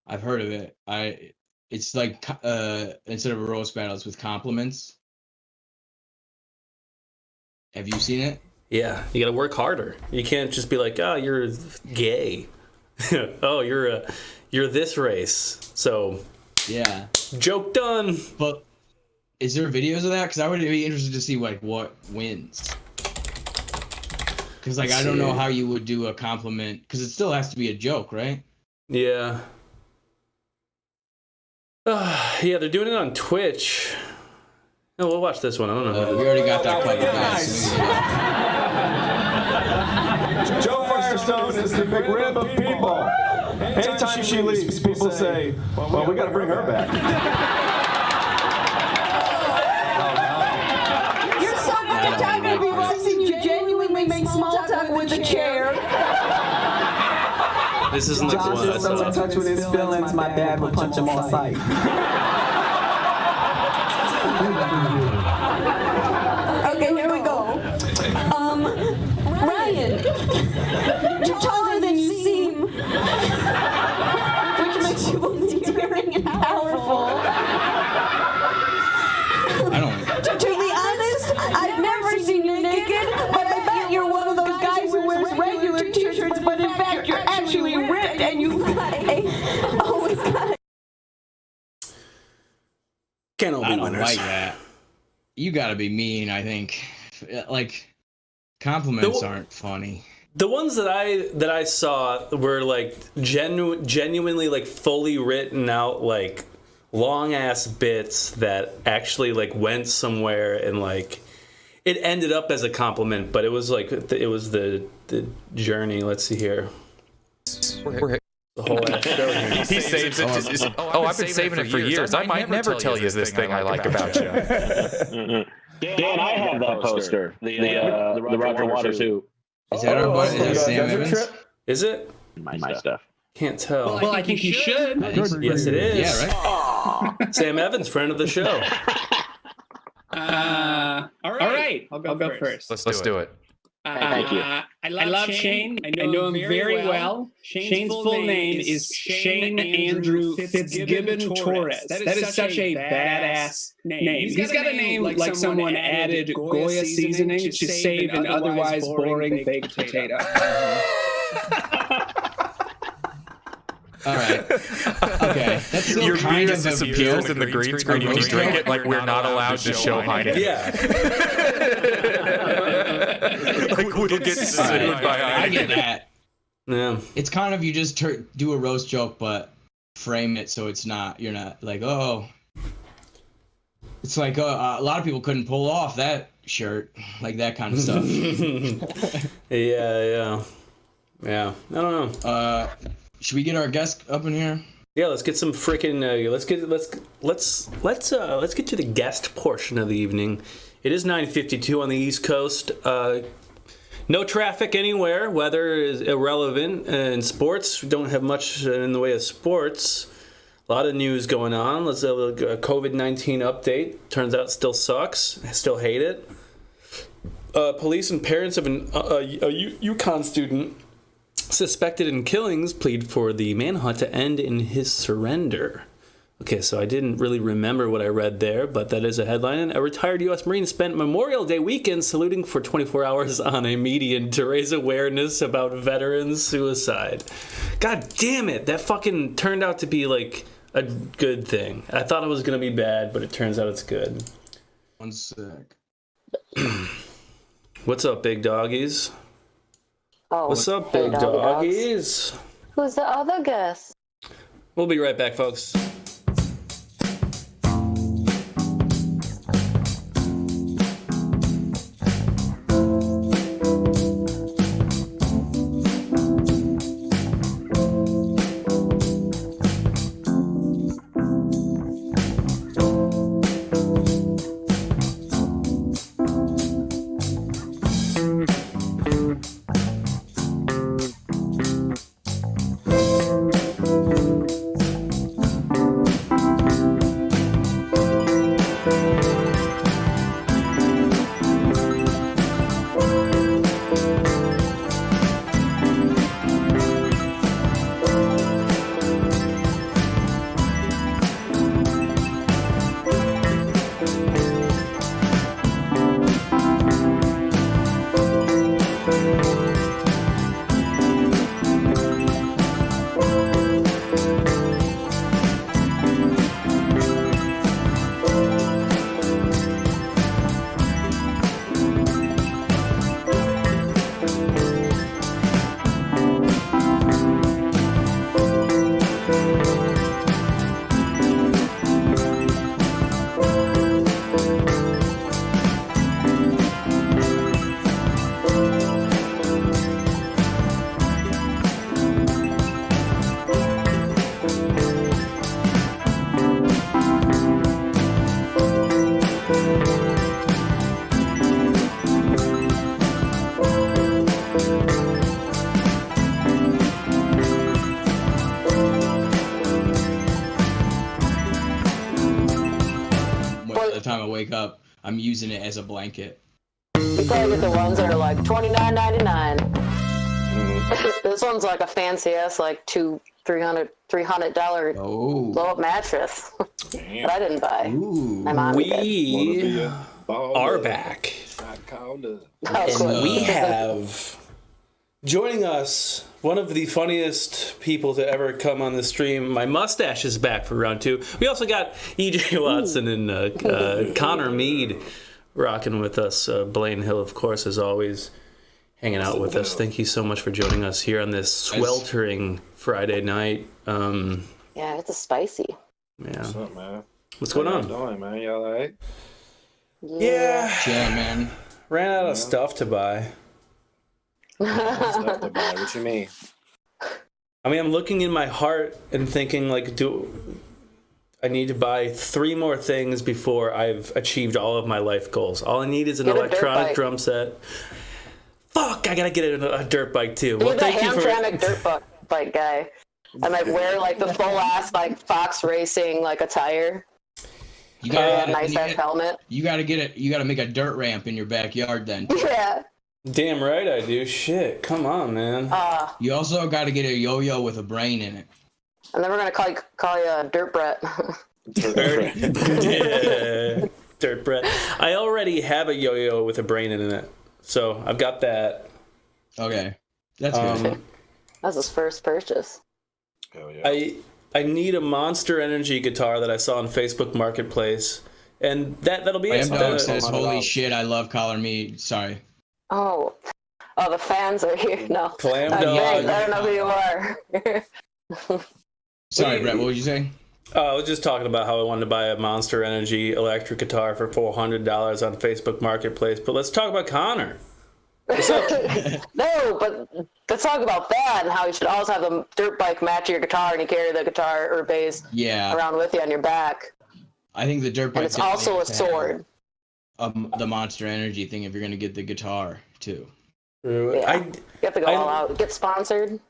I've heard of it. It's like, instead of a roast battle, it's with compliments. Have you seen it? Yeah, you gotta work harder. You can't just be like, oh, you're gay. Oh, you're this race. So yeah, joke done. But is there videos of that? Because I would be interested to see like what wins. Because like I don't know how you would do a compliment because it still has to be a joke, right? Yeah. Yeah, they're doing it on Twitch. No, we'll watch this one. I don't know. We already got that covered, guys. Joe Firestone is the big rib of people. Anytime she leaves, people say, well, we got to bring her back. You're so fucking talking to people. I've seen you genuinely make small talk with a chair. This isn't like the one I so in touch with his feelings, my dad would punch him on sight. Okay, here we go. Ryan, you're taller than you seem, which makes you endearing and powerful. To be honest, I've never seen you naked, but I bet you're one of those guys who wears regular t-shirts, but in fact you're actually ripped and you always got it. Can't all be I don't winners. like that. You got to be mean, I think. Like, compliments aren't funny. The ones that I saw were like genuinely like fully written out like long ass bits that actually like went somewhere and like it ended up as a compliment, but it was like it was the journey. Let's see here. The whole ass show here. He saves it. I've been saving it for years. I might never tell you this thing I like about you. Dan, I have that poster. The Roger Waters who. Is that our buddy? Is that Sam Evans? Is it? My stuff. Can't tell. Well, I think you should. Yes, it is. Yeah, right. Sam Evans, friend of the show. All right. I'll go first. Let's do it. Thank you. I love Shane. I know him very well. Shane's full name is Shane Andrew Fitzgibbon Torres. That is such a badass name. He's got a name like someone added Goya seasoning to save an otherwise boring baked potato. All right. Okay. That's still Your kind beer of disappears in the green screen when you drink it, like we're not allowed to show hiding. Yeah. Like we'll get sued by I get that. Yeah. It's kind of you just do a roast joke, but frame it so it's not. You're not like, oh. It's like a lot of people couldn't pull off that shirt, like that kind of stuff. Yeah. I don't know. Should we get our guest up in here? Yeah, let's get some freaking. Let's get to the guest portion of the evening. It is 9:52 on the East Coast. No traffic anywhere. Weather is irrelevant, and sports don't have much in the way of sports. A lot of news going on. Let's have a COVID-19 update. Turns out it still sucks. I still hate it. Police and parents of a UConn student suspected in killings plead for the manhunt to end in his surrender. Okay, so I didn't really remember what I read there, but that is a headline. A retired U.S. Marine spent Memorial Day weekend saluting for 24 hours on a median to raise awareness about veterans' suicide. God damn it, that fucking turned out to be like a good thing. I thought it was going to be bad, but it turns out it's good. 1 sec. What's up, big doggies? Oh, what's up, big doggies? Who's the other guest? We'll be right back, folks. time I wake up, I'm using it as a blanket. You probably get the ones that are like $29.99. This one's like a fancy ass, like $300 blow-up mattress that I didn't buy. My mom We are back. And we have joining us one of the funniest people to ever come on the stream. My mustache is back for round 2. We also got EJ Watson and Connor Mead rocking with us. Blaine Hill, of course, as always, hanging out with us. Thank you so much for joining us here on this sweltering Friday night. Yeah, it's a spicy. Yeah. What's up, man? What's going on? How you doing, man? You all right? Yeah, man. Ran out of stuff to buy. Stuff to buy. What you mean? I mean, I'm looking in my heart and thinking, like, I need to buy 3 more things before I've achieved all of my life goals. All I need is an electronic drum set. Fuck, I gotta get a dirt bike too. Well, thank you for Hamtramck dirt bike guy. I might wear like the full ass like Fox Racing like attire. You got a nice ass helmet. You gotta get it. You gotta make a dirt ramp in your backyard then. Yeah. Damn right I do. Shit, come on, man. You also gotta get a yo-yo with a brain in it. And then we're gonna call you Dirt Brett. Yeah. Dirt Brett. I already have a yo-yo with a brain in it, so I've got that. Okay, that's good. That's his first purchase. Hell yeah. I need a Monster Energy guitar that I saw on Facebook Marketplace, and that'll be it. Dog says, "Holy shit, I love Collar Me." Sorry. Oh, the fans are here. No, Clam Dog. I don't know who you are. Sorry, Brett. What would you say? I was just talking about how I wanted to buy a Monster Energy electric guitar for $400 on Facebook Marketplace. But let's talk about Connor. What's up? No, but let's talk about that and how you should always have the dirt bike match your guitar and you carry the guitar or bass around with you on your back. I think the dirt bike. And it's also a sword. The Monster Energy thing if you're going to get the guitar, too. Yeah. You have to go all out. Get sponsored.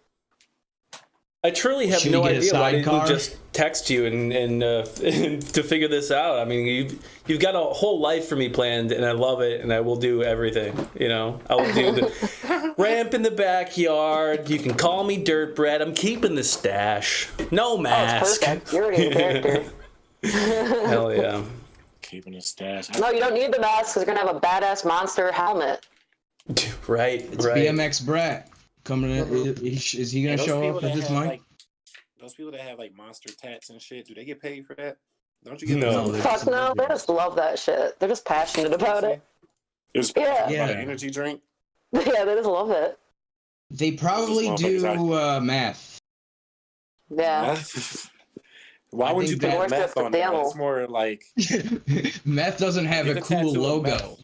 I truly have no idea why I didn't just text you and to figure this out. I mean, you've got a whole life for me planned, and I love it, and I will do everything. You know, I will do the ramp in the backyard. You can call me Dirt Brett. I'm keeping the stash. No mask. Oh, it's perfect. You're already a character. Hell yeah. Keeping a stash. No, you don't need the mask because you're going to have a badass monster helmet. Right, it's BMX Brett. Coming in, is he gonna show up at this mic? Like, those people that have like monster tats and shit, do they get paid for that? Don't you get no? Fuck no, they just love that shit. They're just passionate about it. About an energy drink. Yeah, they just love it. They probably do math. Yeah. Why would you put meth on that? It's more like meth doesn't have a cool logo.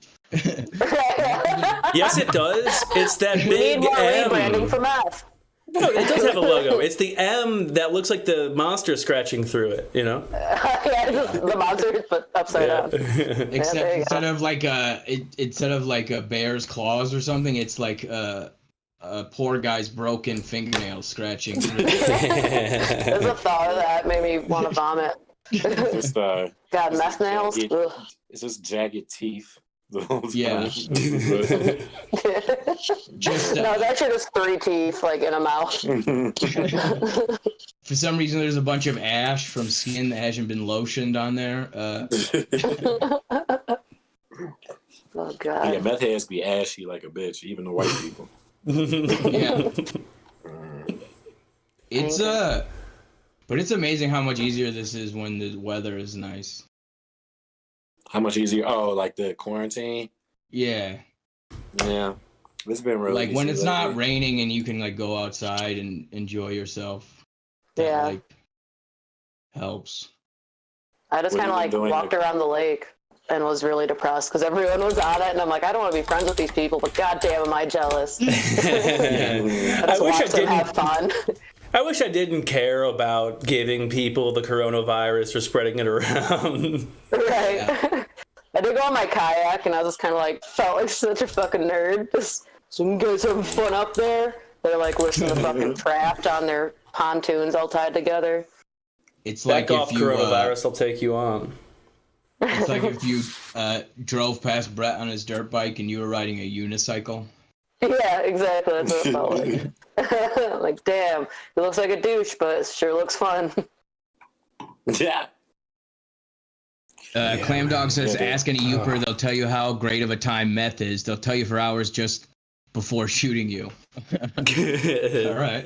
Yes, it does. It's that big need more M. rebranding for meth. No, it does have a logo. It's the M that looks like the monster scratching through it. You know? Yeah, the monster is put upside down. Except instead of like a bear's claws or something, it's like a poor guy's broken fingernail scratching. There's a thought of that made me want to vomit. God, meth nails. It's just jagged teeth. Yeah. No, it's actually just 3 teeth, like in a mouth. For some reason, there's a bunch of ash from skin that hasn't been lotioned on there. Oh god. Yeah, meth heads be ashy like a bitch, even the white people. Yeah. But it's amazing how much easier this is when the weather is nice. How much easier? Oh, like the quarantine? Yeah. Yeah. It's been really like when it's not raining and you can like go outside and enjoy yourself. Yeah. Like helps. I just kind of like walked around the lake and was really depressed because everyone was on it, and I'm like, I don't want to be friends with these people, but goddamn, am I jealous? I wish I didn't have fun. I wish I didn't care about giving people the coronavirus or spreading it around. Right. Yeah. I did go on my kayak, and I was just kind of like, felt like such a fucking nerd. Just, some guys having fun up there. They're like listening to fucking Trapped on their pontoons all tied together. It's like back off coronavirus, I'll take you on. It's like if you drove past Brett on his dirt bike and you were riding a unicycle. Yeah, exactly. That's what it felt like. Like, damn, he looks like a douche, but it sure looks fun. Yeah. Clam Dog says, ask any Youper, they'll tell you how great of a time meth is. They'll tell you for hours just before shooting you. All right.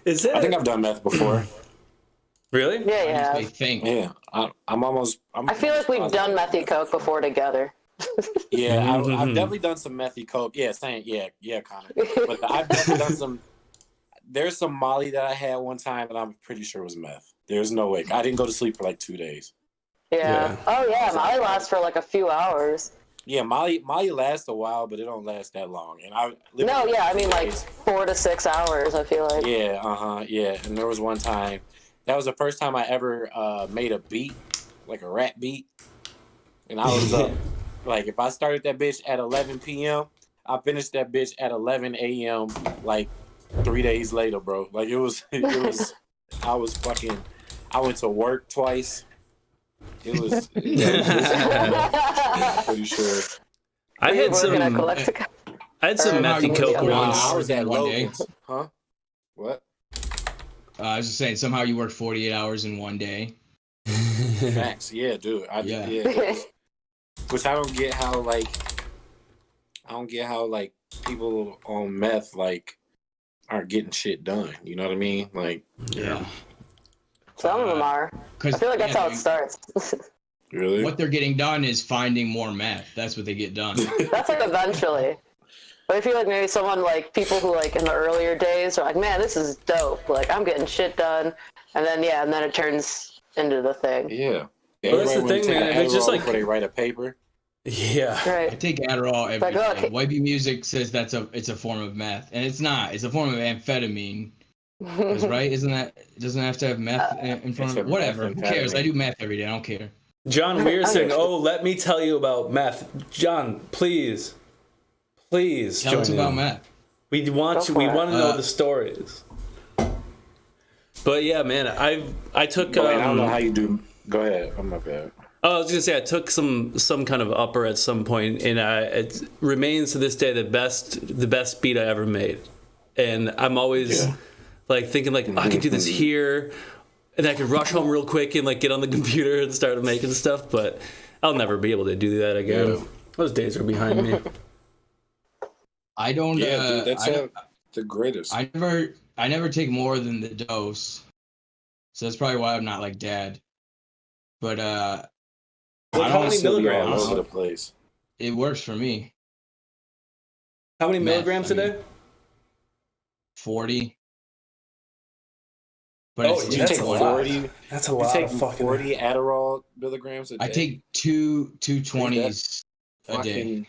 Is that? I think I've done meth before. Really? Yeah. I think. Yeah, I feel like we've done methy coke before together. Yeah, I've definitely done some methy coke. Yeah, same. Yeah, Connor. But I've definitely done some. There's some Molly that I had one time that I'm pretty sure was meth. There's no way. I didn't go to sleep for like 2 days. Yeah. Oh yeah, Molly lasts for like a few hours. Yeah, Molly lasts a while, but it don't last that long. And I mean like 4 to 6 hours. I feel like. Yeah. Yeah. And there was one time. That was the first time I ever made a beat, like a rap beat. And I was up. Like, if I started that bitch at 11 p.m., I finished that bitch at 11 a.m., like, 3 days later, bro. Like, I went to work twice. It was pretty sure. I had some methy coke once. I was at Logan's. Huh? What? I was just saying, somehow you worked 48 hours in one day. Facts, yeah, dude. Yeah. Which I don't get how people on meth aren't getting shit done. You know what I mean? Like, yeah. Some of them are. I feel like that's how it starts. Really? What they're getting done is finding more meth. That's what they get done. That's like eventually. But I feel like maybe someone like people who like in the earlier days are like, man, this is dope. Like I'm getting shit done, and then it turns into the thing. Yeah. Well, that's the thing, man. It's just like before they write a paper. Yeah. Right. I take Adderall every day. Wifey Music says it's a form of meth, and it's not. It's a form of amphetamine. Right? Doesn't it have to have meth in front of it? Whatever. Who cares? I do meth every day. I don't care. John Weir saying, "Oh, let me tell you about meth." John, please. Tell us about meth. We want to know the stories. But yeah, man, I took. I don't know how you do. Go ahead. I'm not bad. Oh, I was gonna say I took some kind of upper at some point, and it remains to this day the best beat I ever made. And I'm always like thinking like I could do this here, and I could rush home real quick and like get on the computer and start making stuff. But I'll never be able to do that again. Yeah. Those days are behind me. I don't. Yeah, dude, that's the greatest. I never take more than the dose, so that's probably why I'm not like Dad. But how many milligrams? All over the place. It works for me. How many milligrams a day? 40. But you take 40. That's a lot. You take 40 Adderall milligrams a day. I take two 20s a day.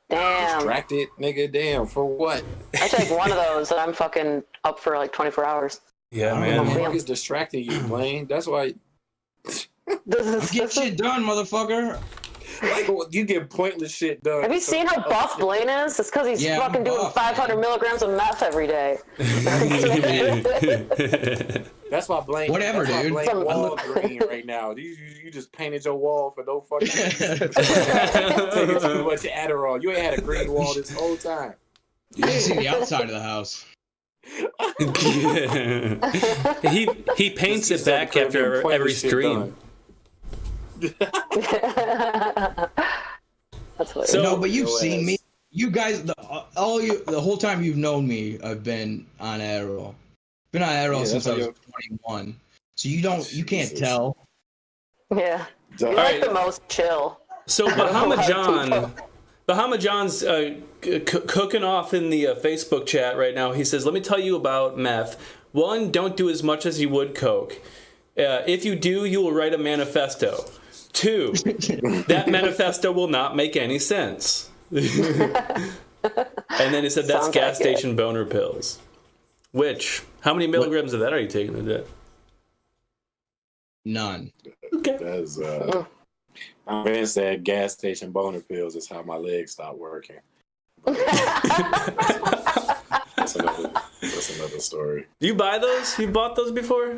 Damn. Distracted, nigga. Damn. For what? I take one of those and I'm fucking up for like 24 hours. Yeah, man. What the fuck is distracting you, Blaine? That's why. Get shit done, motherfucker. Like, you get pointless shit done. Have you seen how buff Blaine is? It's because he's fucking doing 500 milligrams of meth every day. That's why Blaine. Whatever, dude. Blaine wall green right now. You just painted your wall for no fucking reason. Taking too much Adderall. You ain't had a green wall this whole time. You didn't see the outside of the house. He paints it back after every stream. That's what. So, no, but you've seen me. You guys, the whole time you've known me, I've been on Adderall. Been on Adderall since I was 21. So you can't tell. Yeah, you're like the most chill. So Bahama John's cooking off in the Facebook chat right now. He says, "Let me tell you about meth. 1, don't do as much as you would coke. If you do, you will write a manifesto. 2, that manifesto will not make any sense." And then he said, "That's gas station boner pills." Which, how many milligrams of that are you taking a day? None. Okay. That's I'm gonna say gas station boner pills is how my legs stopped working. That's another story. Do you buy those? You bought those before?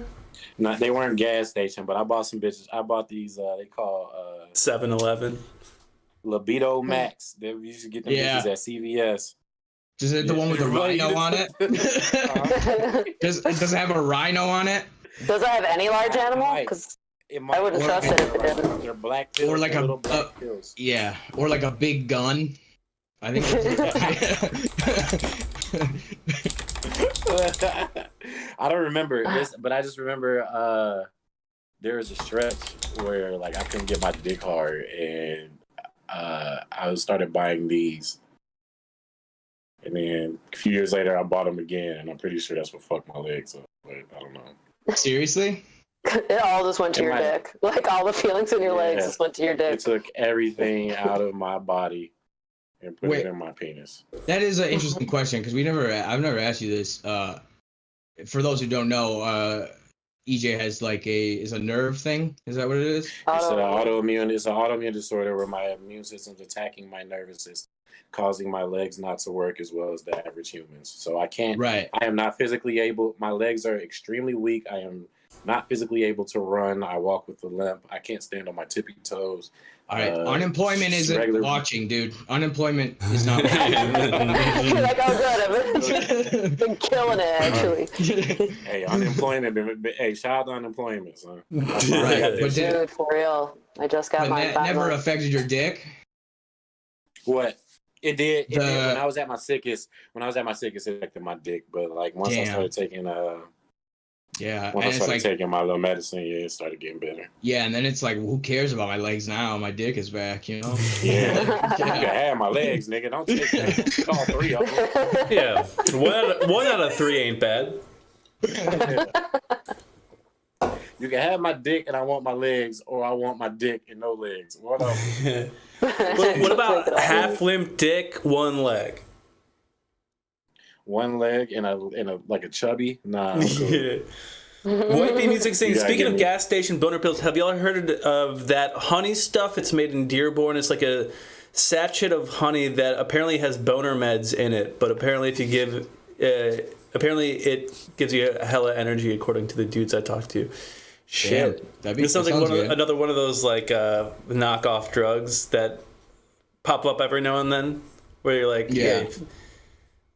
They weren't gas station, but I bought some bitches. I bought these. They call 7-Eleven. Libido Max. They used to get them bitches at CVS. Is it the one with the rhino on it? Does it have a rhino on it? Does it have any large animal? Because I wouldn't trust it if it didn't. They're black pills. Or like little black pills. Yeah, or like a big gun. I think. I don't remember this, but I just remember there was a stretch where like I couldn't get my dick hard, and I started buying these. And then a few years later, I bought them again, and I'm pretty sure that's what fucked my legs up. But I don't know. Seriously? It all just went to your dick. Like all the feelings in your legs just went to your dick. It took everything out of my body and put it in my penis. That is an interesting question because I've never asked you this. For those who don't know, EJ has is a nerve thing. Is that what it is? It's an autoimmune disorder where my immune system's attacking my nervous system, causing my legs not to work as well as the average humans. So I can't. Right. I am not physically able. My legs are extremely weak. I am not physically able to run. I walk with a limp. I can't stand on my tippy toes. All right. Unemployment isn't watching, dude. Unemployment is not watching. You're like, oh, good. I've been killing it, actually. Hey, unemployment. Hey, shout out to unemployment, son. Right. But dude, for real. I just got my. That never affected your dick? What? It did. It did. When I was at my sickest, it affected my dick. But like once I started taking once I started taking my little medicine, it started getting better. Yeah, and then it's like, who cares about my legs now? My dick is back, you know? Yeah. You can have my legs, nigga. Don't take that. All 3 of them. Yeah. One out of 3 ain't bad. You can have my dick and I want my legs, or I want my dick and no legs. What else? What about half limp dick, 1 leg? 1 leg and a like a chubby? Nah. I'm cool. White Bee Music saying, speaking of gas station boner pills, have y'all heard of that honey stuff? It's made in Dearborn. It's like a sachet of honey that apparently has boner meds in it, but apparently if you give, apparently it gives you a hella energy according to the dudes I talked to. Shit. Yeah, this sounds like another one of those like knockoff drugs that pop up every now and then, where you're like,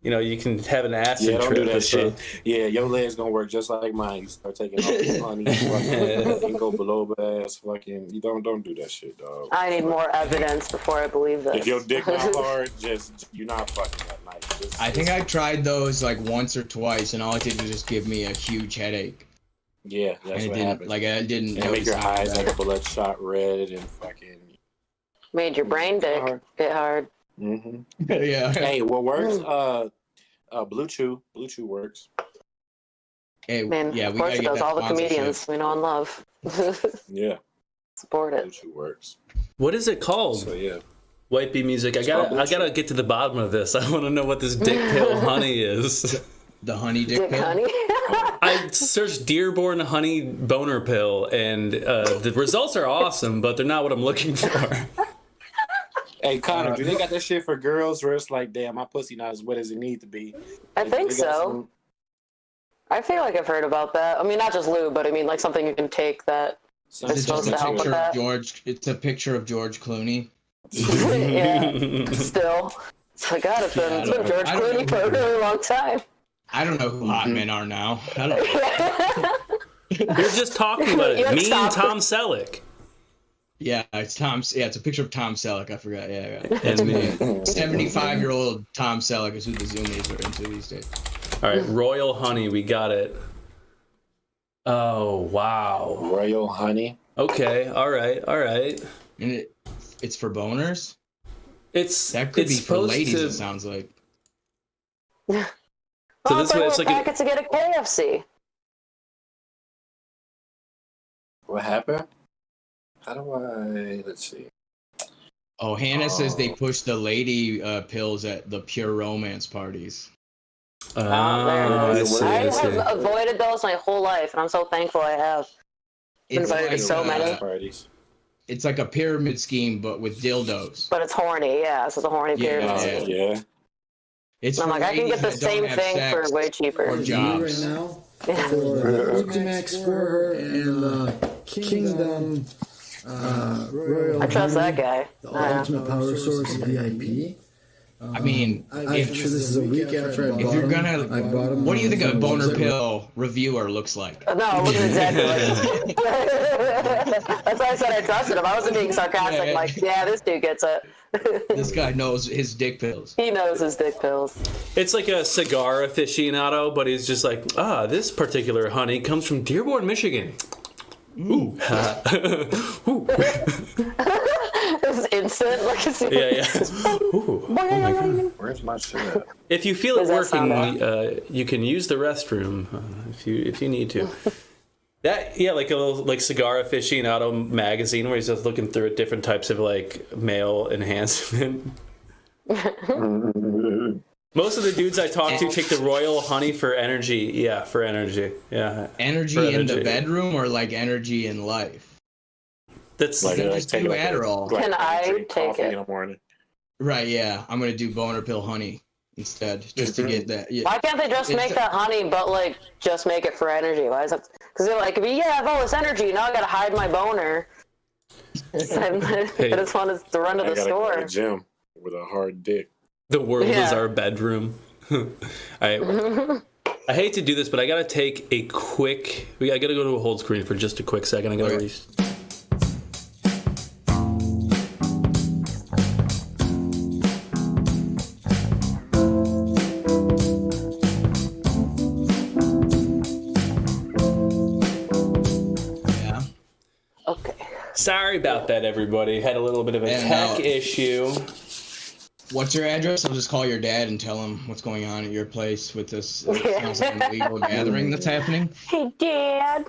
you know, you can have an acid don't trip. Do that shit. Yeah, your legs gonna work just like mine. You start taking all this honey, fucking go below ass, fucking. You don't do that shit, dog. I need more evidence before I believe this. If your dick not hard, you're not fucking that night. I think I tried those like once or twice, and all it did was just give me a huge headache. Yeah, that's what happened. Like I didn't. And make your eyes like bloodshot red and fucking. Made your brain get hard. Mm-hmm. Yeah. Hey, what works? Blue Chew works. Hey, man, of course it does. All the comedians we know and love. Yeah. Support it. Blue Chew works. What is it called? So yeah. White Bee Music. I gotta get to the bottom of this. I want to know what this dick pill honey is. The honey dick pill. Honey. I searched Dearborn honey boner pill, and the results are awesome, but they're not what I'm looking for. Hey, Connor, do they got that shit for girls where it's like, damn, my pussy not as wet as it need to be? I think so. I feel like I've heard about that. I mean, not just lube, but I mean, like something you can take that is supposed to help with that. It's a picture of George Clooney. Yeah, still. So God, it's been George Clooney for a really long time. I don't know who hot men are now. I don't know. You're just talking about it. Me and Tom Selleck. Yeah, it's Tom. Yeah, it's a picture of Tom Selleck. I forgot. Yeah, that's me. 75-year-old Tom Selleck is who the Zoomies are into these days. All right, Royal Honey, we got it. Oh wow, Royal Honey. Okay, all right. And it's for boners. That could be for ladies. It sounds like. So this way, it's like packets to get a KFC. What happened? How do let's see. Oh, Hannah says they push the lady pills at the Pure Romance parties. I have avoided those my whole life, and I'm so thankful I have. It's invited to so many parties. It's like a pyramid scheme, but with dildos. But it's horny, yeah. So it's a horny pyramid scheme. Yeah. It's I'm like, I can get the same thing for way cheaper. Or jobs. Right now, Ultimax for her and Kingdom Royal. I trust that guy. The Ultimate Power Source VIP. I mean, I'm sure this is a week after I bought them. What do you think a boner pill reviewer looks like? No, it wasn't exactly like That's why I said I trusted him. I wasn't being sarcastic. I'm like, yeah, this dude gets it. This guy knows his dick pills. He knows his dick pills. It's like a cigar aficionado, but he's just like, this particular honey comes from Dearborn, Michigan. Ooh. Ooh. It's instant. Like it's yeah. Ooh. Oh my God. Where's my shit at? If you feel it working, you can use the restroom if you need to. That like a little like cigar aficionado magazine where he's just looking through at different types of like male enhancement. Most of the dudes I talk to take the royal honey for energy. Yeah, for energy. Yeah. Energy in the bedroom or like energy in life? That's like just do Adderall. Can I take it? In the morning. Right, yeah. I'm gonna do boner pill honey instead, just to get that. Yeah. Why can't they just make that honey, but like just make it for energy? Why is that? Because they're like, I have all this energy, now I gotta hide my boner. I just want to run to the store. Go to the gym with a hard dick. The world is our bedroom. I hate to do this, but I gotta take a quick. I gotta go to a hold screen for just a quick second. I gotta Sorry about that, everybody. Had a little bit of a tech issue. What's your address? I'll just call your dad and tell him what's going on at your place with this. It sounds like an illegal gathering that's happening. Hey, Dad.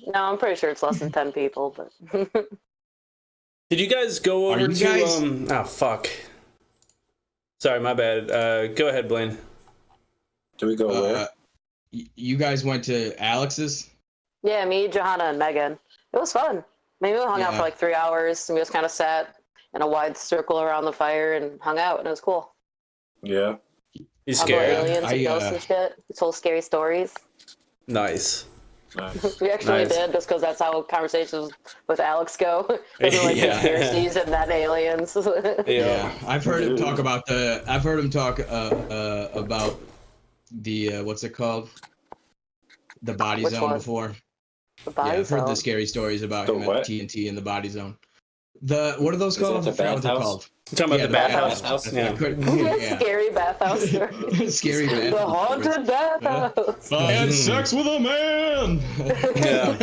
No, I'm pretty sure it's less than 10 people, but... Did you guys go over to... Oh, fuck. Sorry, my bad. Go ahead, Blaine. Did we go where? You guys went to Alex's? Yeah, me, Johanna, and Megan. It was fun. Maybe we hung out for like 3 hours, and we just kind of sat in a wide circle around the fire and hung out, and it was cool. Yeah. You scared? Aliens and ghosts and shit. We told scary stories. Nice. We actually did, just because that's how conversations with Alex go. Like conspiracies and then aliens. I've heard him talk about about the what's it called? The body Which zone one? before. The body I've zone. heard the scary stories about him what? at TNT in the body zone. What are those called? The bathhouse? You're talking about the bathhouse? Yeah. Scary bathhouse story. Scary bathhouse. The haunted bathhouse. I had sex with a man. Yeah.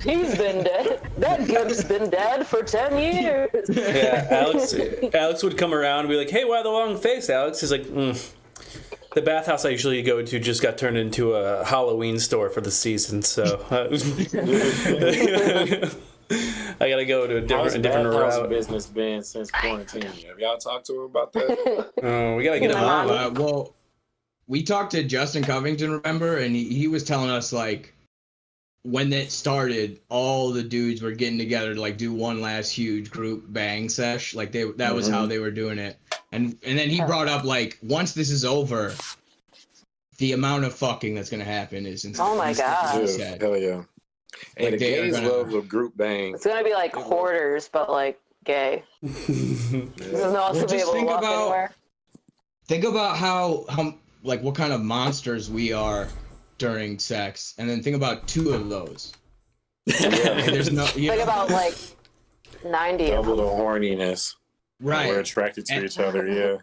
He's been dead. That gimp's been dead for 10 years. Yeah, Alex would come around and be like, hey, why the long face, Alex? He's like, The bathhouse I usually go to just got turned into a Halloween store for the season, so... I gotta go to a different route. Business been since quarantine? Have y'all talked to him about that? Oh, we gotta get him on. Well, we talked to Justin Covington, remember, and he was telling us like when that started, all the dudes were getting together to like do one last huge group bang sesh. Like that was how they were doing it, and then he brought up like once this is over, the amount of fucking that's gonna happen is insane. Oh my God. Hell yeah. And Like the gays love a group bang. It's gonna be like hoarders, but like gay. There's no one else to be able to walk anywhere. Think about how like what kind of monsters we are during sex, and then think about 2 of those. There's no. Think about like 90. Double the horniness. Right. We're attracted to each other. Yeah.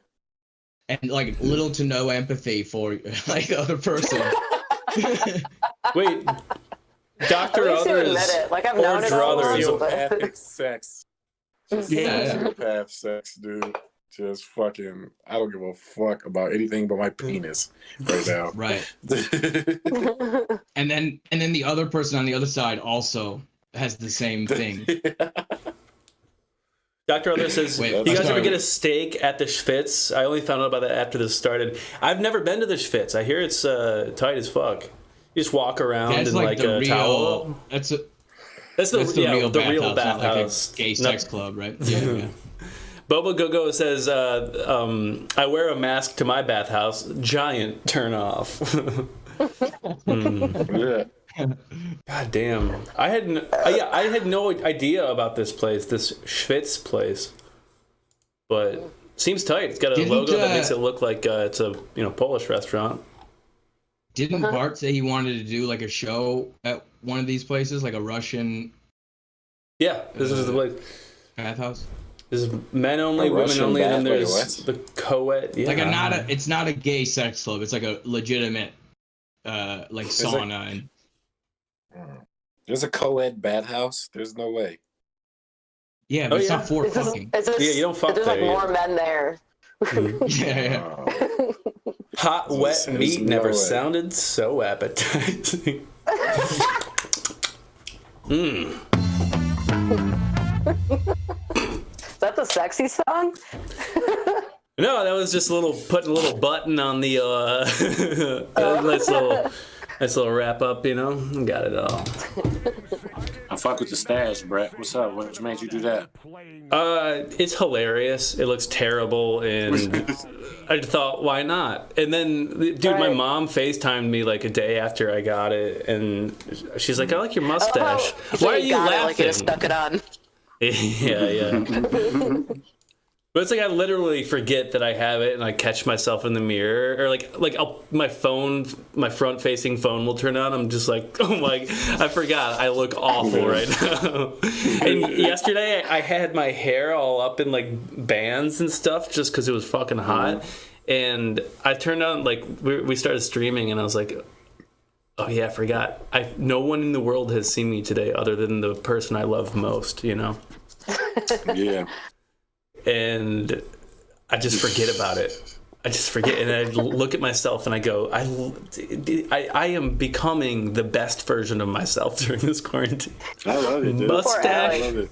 And like little to no empathy for like the other person. Wait. Dr. Others like I've known it all along, sociopathic sex. Just Yeah. sociopath sex, dude. Just fucking, I don't give a fuck about anything but my penis right now. Right. and then the other person on the other side also has the same thing. Dr. Other says, you guys ever get a steak at the Schwitz? I only found out about that after this started. I've never been to the Schwitz. I hear it's tight as fuck. You just walk around in like a towel. That's the real bathhouse. Like a gay sex club, right? Yeah. Boba Gogo says, I wear a mask to my bathhouse. Giant turn off. Yeah. God damn. I had no idea about this place, this Schwitz place. But seems tight. It's got a logo that makes it look like it's a Polish restaurant. Didn't Bart say he wanted to do like a show at one of these places, like a Russian? Yeah, this is the place. Bathhouse. This is men only, women only, and then there's the co-ed. Yeah. Like it's not a gay sex club. It's like a legitimate, like sauna and. There's a co-ed bathhouse. There's no way. Yeah, but it's not for fucking. You don't fuck there's there. There's like more men there. Yeah. Hot, wet meat never sounded so appetizing. Is that the sexy song? No, that was just putting a little button on the nice little wrap up, Got it all. I fuck with the stash, Brett. What's up? What made you do that? It's hilarious. It looks terrible, and I thought, why not? And then, dude, my mom FaceTimed me like a day after I got it, and she's like, I like your mustache. Why are you laughing? Like you just stuck it on. Yeah. But it's like I literally forget that I have it, and I catch myself in the mirror, or my front-facing phone will turn on. I'm just like, oh my, I forgot. I look awful right now. And yesterday I had my hair all up in like bands and stuff just because it was fucking hot. And I turned on we started streaming, and I was like, oh yeah, I forgot. No one in the world has seen me today other than the person I love most. Yeah. And I just forget about it. I just forget, and I look at myself and I go, I am becoming the best version of myself during this quarantine. I love it, dude. Mustache. I love it.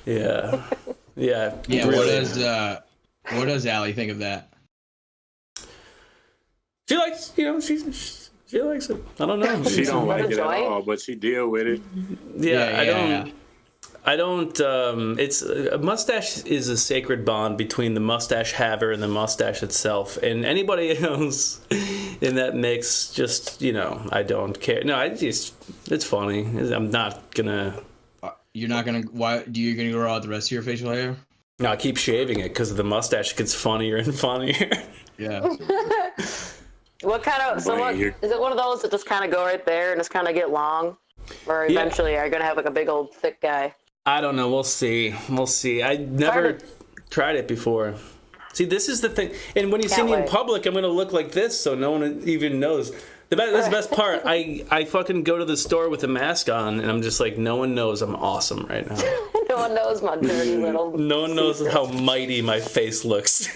Yeah. Really. What does Allie think of that? She likes, she likes it. I don't know. She don't like it at all, but she deal with it. I don't. It's a mustache is a sacred bond between the mustache haver and the mustache itself, and anybody else in that mix. Just I don't care. No, it's funny. I'm not gonna. You're not gonna. Why? You're gonna grow out the rest of your facial hair? No, I keep shaving it because the mustache gets funnier and funnier. Yeah. What kind of? So what is it? One of those that just kind of go right there and just kind of get long, or eventually are you gonna have like a big old thick guy? I don't know. We'll see. I never tried it before. See, this is the thing. And when you see me in public, I'm going to look like this so no one even knows. That's the best part. I fucking go to the store with a mask on, and I'm just like, no one knows I'm awesome right now. No one knows my dirty little... No one knows how mighty my face looks.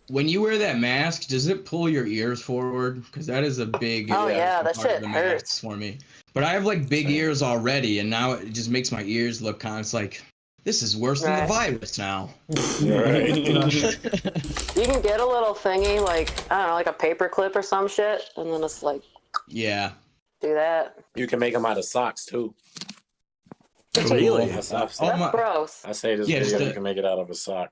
When you wear that mask, does it pull your ears forward? Because that is a big... Oh, yeah. That shit hurts. For me. But I have like big ears already, and now it just makes my ears look kind of. It's like this is worse than the virus now. Right. You can get a little thingy, like I don't know, like a paper clip or some shit, and then it's like do that. You can make them out of socks too. Really? That's gross. I say this video, you can make it out of a sock.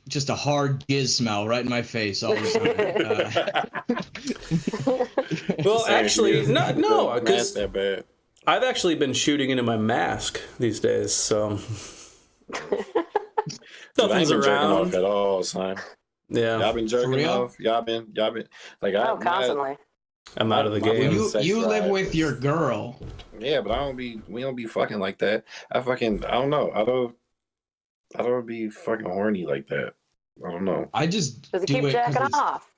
Just a hard jizz smell right in my face all the time. Well, actually, no, because that bad. I've actually been shooting into my mask these days, so nothing's around. Jerking off at all, son. Yeah, y'all been jerking off. Y'all been like constantly. I'm out of the game. You live with your girl. Yeah, but we don't be fucking like that. I don't know. I don't be fucking horny like that. I don't know. I just do keep jacking off.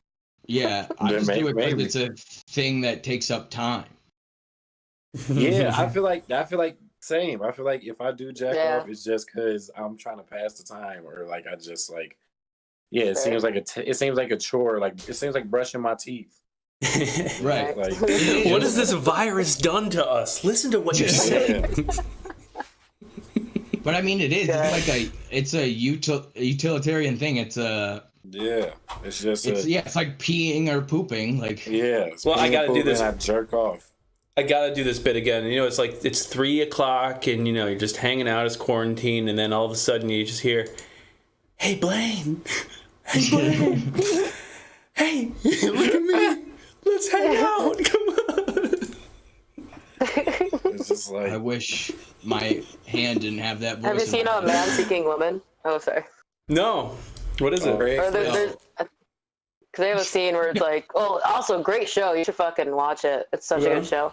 Yeah, I just do it because it's a thing that takes up time. Yeah, I feel like same. I feel like if I do jack off, it's just because I'm trying to pass the time, or like I just like, it seems like a chore. Like it seems like brushing my teeth. Right. Like, what has this virus done to us? Listen to what you're saying. But I mean, it is. It's a utilitarian thing. It's a. Yeah, it's just. It's like peeing or pooping. Like. Yeah. Well, I gotta do this. I jerk off. I gotta do this bit again. It's like it's 3:00, and you're just hanging out as quarantine, and then all of a sudden you just hear, "Hey Blaine, hey Blaine, hey, look at me, let's hang It's just like I wish my hand didn't have that voice. Have you seen A Man Seeking Woman? Oh, sorry. No. What is it? Because they have a scene where it's like, oh, also great show. You should fucking watch it. It's such a good show.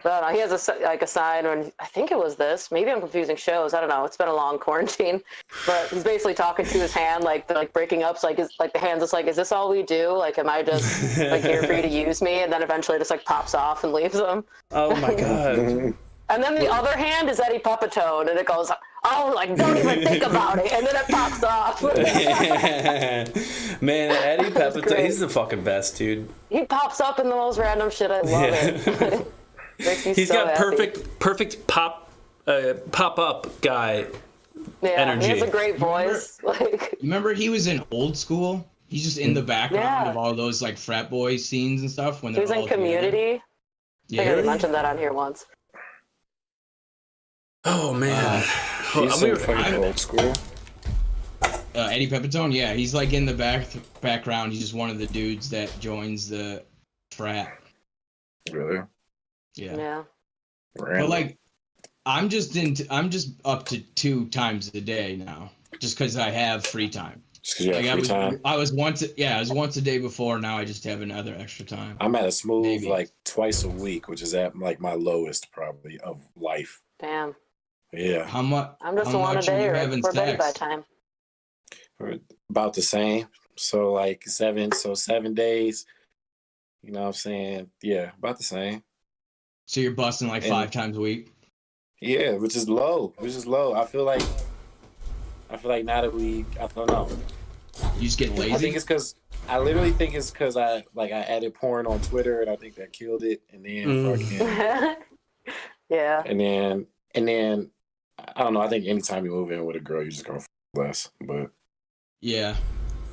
But I don't know, he has a sign, and I think it was this. Maybe I'm confusing shows. I don't know. It's been a long quarantine, but he's basically talking to his hand, like they're like breaking up. So like, the hand's just like, is this all we do? Like, am I just like here for you to use me? And then eventually just like pops off and leaves him. Oh my god. And then the other hand is Eddie Pepitone, and it goes, oh, like don't even think about it, and then it pops off. Man, Eddie Pepitone, he's the fucking best, dude. He pops up in the most random shit. I love it. He's so got happy. perfect pop up guy energy. He has a great voice. Remember he was in Old School? He's just in the background of all those like frat boy scenes and stuff when he was in Community. Yeah, I think I mentioned that on here once. Oh man, he's Old School. Eddie Pepitone, yeah, he's like in the background. He's just one of the dudes that joins the frat. Really? Yeah. But like, I'm just up to 2 times a day now, just because I have free time. Just because you have free time. I was once a day before. Now I just have another extra time. I'm at a smooth like twice a week, which is at like my lowest probably of life. Damn. Yeah. How much? I'm just one a day, or we're ready by time. About the same. So like 7 days. You know what I'm saying? Yeah, about the same. So you're busting like 5 times a week? Yeah, which is low. I feel like now that I don't know. You just get lazy? I think it's because I literally think it's because I added porn on Twitter, and I think that killed it. And then fucking yeah. And then I don't know. I think anytime you move in with a girl, you're just gonna less. But yeah.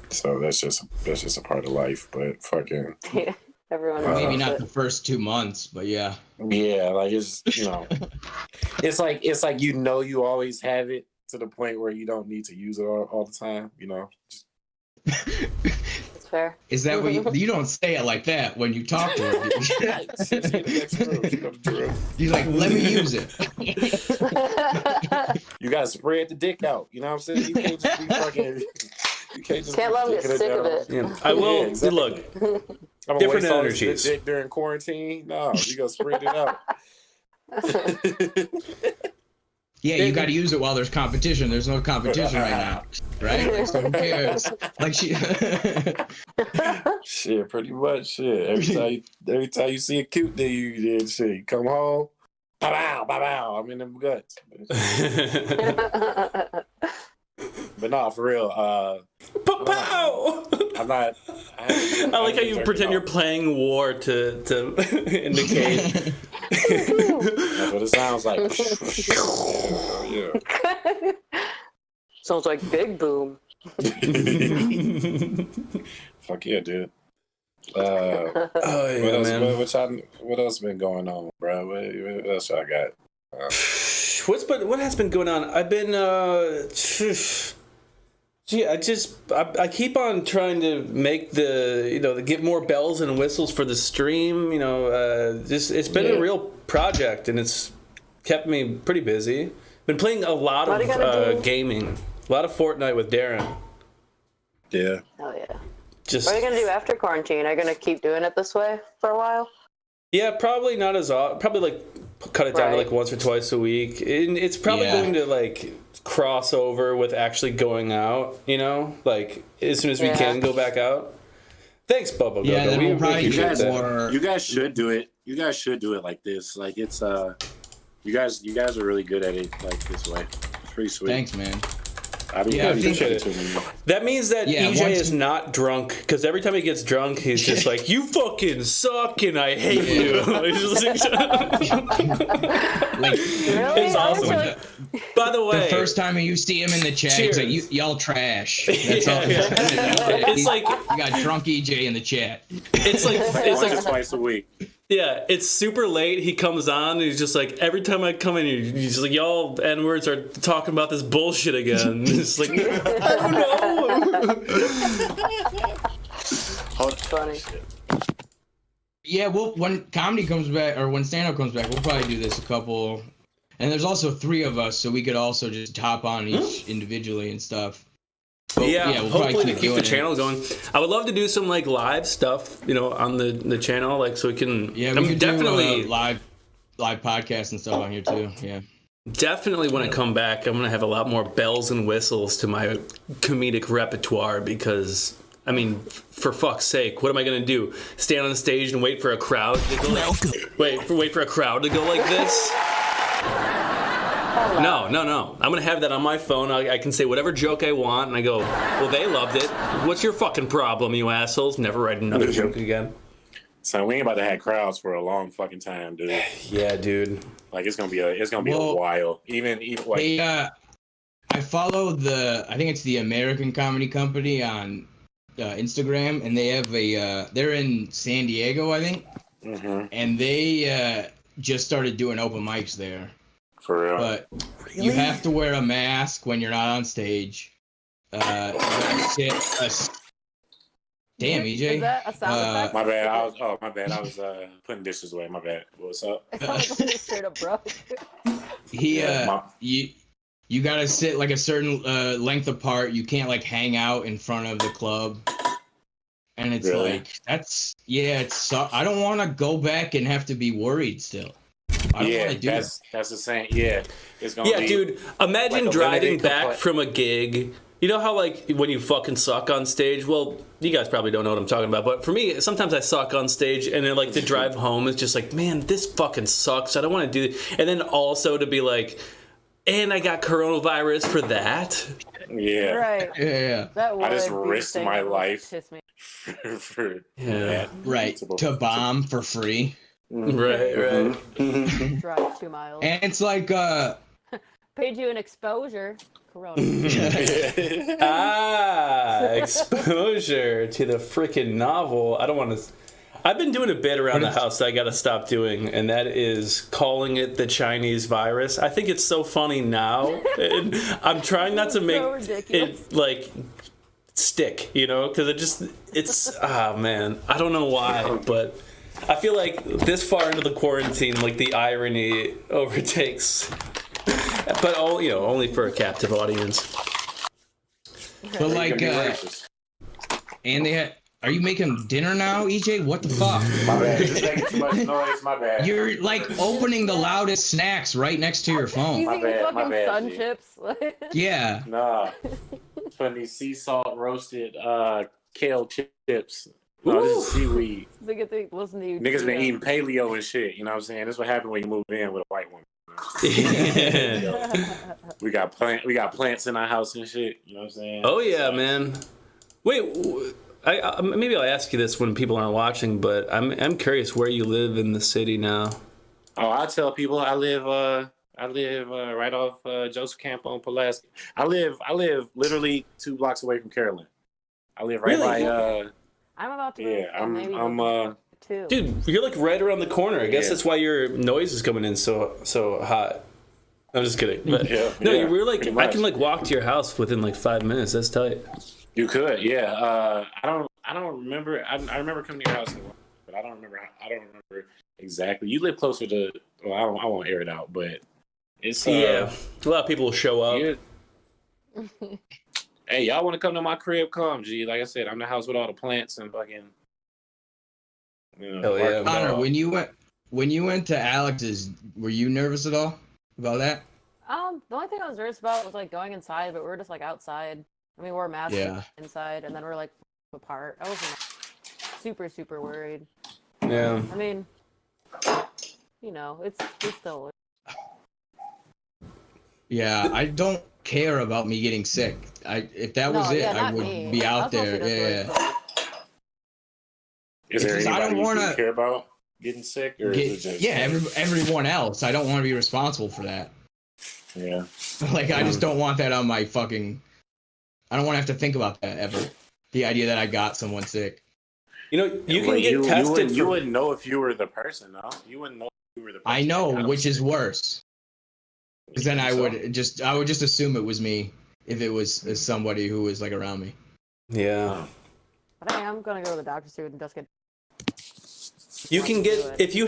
So that's just a part of life. But fucking yeah. Everyone maybe not the first 2 months, but yeah. Yeah, like it's it's like you always have it to the point where you don't need to use it all the time, That's fair. Is that what you don't say it like that when you talk to her? You're like, let me use it. You gotta spread the dick out. You know what I'm saying? You can't just be fucking. You can't let them get sick of it. Yeah. I will. Yeah, exactly. Look. I'm different energies. Dick during quarantine? No, you gotta spread it out. Yeah, you got to use it while there's competition. There's no competition right now, right? Like, so who cares? Like shit, pretty much. Shit. Every time you see a cute thing, you shit. You come home, bow, I'm in them guts. But no, for real. I'm not. I like how you pretend you're playing war to indicate. That's what it sounds like. Yeah. Sounds like Big Boom. Fuck yeah, dude. Man. What else been going on, bro? What else I got? What has been going on? I've been I keep on trying to make get more bells and whistles for the stream. It's been a real project, and it's kept me pretty busy. Been playing a lot of gaming, a lot of Fortnite with Darren. Yeah. Hell yeah. What are you gonna do after quarantine? Are you gonna keep doing it this way for a while? Yeah, probably not as often. Probably cut it down to once or twice a week. And it's probably going to cross over with actually going out. As soon as we can go back out. Thanks, Bubba. Yeah, we appreciate that. You guys should do it. You guys should do it like this. Like it's you guys are really good at it like this way. It's pretty sweet. Thanks, man. I appreciate it. That means that EJ is not drunk, because every time he gets drunk, he's just like, "You fucking suck and I hate you." It's awesome. By the way, the first time you see him in the chat, he's like, "Y'all trash." That's all. It's like you got drunk EJ in the chat. It's like twice a week. Yeah, it's super late. He comes on, and he's just like, every time I come in, he's just like, y'all N-words are talking about this bullshit again. It's like, I don't know. Funny. Yeah, when comedy comes back, or when stand-up comes back, we'll probably do this a couple. And there's also 3 of us, so we could also just hop on each individually and stuff. But, we'll hopefully keep the channel going. I would love to do some like live stuff, on the channel, like so we can. Yeah, we could definitely do live podcasts and stuff on here too. Yeah. Definitely when I come back, I'm gonna have a lot more bells and whistles to my comedic repertoire because. I mean, for fuck's sake, what am I gonna do? Stand on stage and wait for a crowd to go wait for a crowd to go like this? No. I'm gonna have that on my phone. I can say whatever joke I want, and I go, well, they loved it. What's your fucking problem, you assholes? Never write another joke again. So we ain't about to have crowds for a long fucking time, dude. Yeah, dude. Like it's gonna be a while. Even like. Hey, I follow I think it's the American Comedy Company on Instagram, and they have they're in San Diego, I think, and they just started doing open mics there. For real? But you have to wear a mask when you're not on stage. Damn, EJ. Is that a sound effect? My bad. My bad. I was putting dishes away. My bad. What's up? It sounds like you straight up broke. You gotta sit like a certain length apart. You can't like hang out in front of the club. And it's like it's I don't want to go back and have to be worried still. I don't want to do that's the same. Yeah, it's gonna be. Dude. Imagine like driving back from a gig. You know how like when you fucking suck on stage? Well, you guys probably don't know what I'm talking about, but for me, sometimes I suck on stage, and then like the drive home is just like, man, this fucking sucks. I don't want to do it. And then also to be like. And I got coronavirus for that. Yeah. Right. Yeah. I just risked my life for that. Right. To bomb for free. Right. Drive 2 miles. And it's like paid you an exposure. Corona. Exposure to the freaking novel. I don't want to. I've been doing a bit around the house that I got to stop doing, and that is calling it the Chinese virus. I think it's so funny now. And I'm trying not to make it like stick, because it's man, I don't know why, but I feel like this far into the quarantine, like the irony overtakes, but only for a captive audience. But like, and they had. Are you making dinner now, EJ? What the fuck? My bad. Just making too much noise. My bad. You're like opening the loudest snacks right next to your phone. You fucking sun chips. Yeah. Nah. Putting these sea salt roasted kale chips. No, this is seaweed. Listen to you. Niggas been eating paleo and shit. You know what I'm saying? That's what happened when you move in with a white woman. We got plants in our house and shit. You know what I'm saying? Oh yeah, man. Wait, maybe I'll ask you this when people aren't watching, but I'm curious where you live in the city now. Oh, I tell people I live right off Joseph Camp on Pulaski. I live literally 2 blocks away from Carolyn. I live right by. I'm about to. Yeah, I'm. Dude, you're like right around the corner. I guess that's why your noise is coming in so hot. I'm just kidding. But we're like I can like walk to your house within like 5 minutes. That's tight. You could, yeah. I don't remember. I remember coming to your house, but I don't remember exactly. You live closer to. Well, I won't air it out, but it's a lot of people will show up. Yeah. Hey, y'all want to come to my crib? Come, G. Like I said, I'm the house with all the plants and fucking. Connor, when you went to Alex's, were you nervous at all about that? The only thing I was nervous about was like going inside, but we were just like outside. I mean, we wore masks inside, and then we're like apart. I wasn't super, super worried. Yeah. I mean, it's still. Yeah, I don't care about me getting sick. If that was I would be out there. Yeah. Is there anybody you care about getting sick, or is it just everyone else? I don't want to be responsible for that. Yeah. Like I just don't want that on my fucking. I don't want to have to think about that ever. The idea that I got someone sick. You can get tested. You wouldn't know if you were the person, no? You wouldn't know if you were the person. I know, which is worse. Because then I would just assume it was me if it was somebody who was like around me. Yeah. But I am gonna go to the doctor soon and just get. You can get if you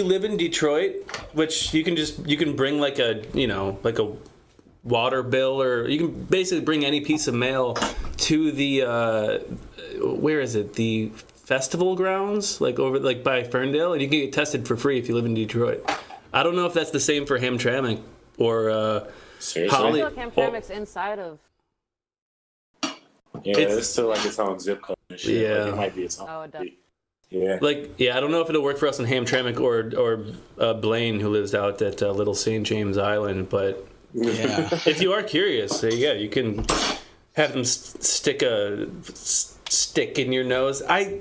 live in Detroit, which you can bring like a water bill, or you can basically bring any piece of mail to the where is it, the festival grounds, like by Ferndale, and you can get tested for free if you live in Detroit. I don't know if that's the same for Hamtramck or Holly. Hamtramck's inside of. Yeah, it's still like its own zip code and shit. Yeah, like, it might be its own. Oh, it does. Yeah. I don't know if it'll work for us in Hamtramck or Blaine, who lives out at Little St. James Island, but if you are curious, you can have them stick a stick in your nose. I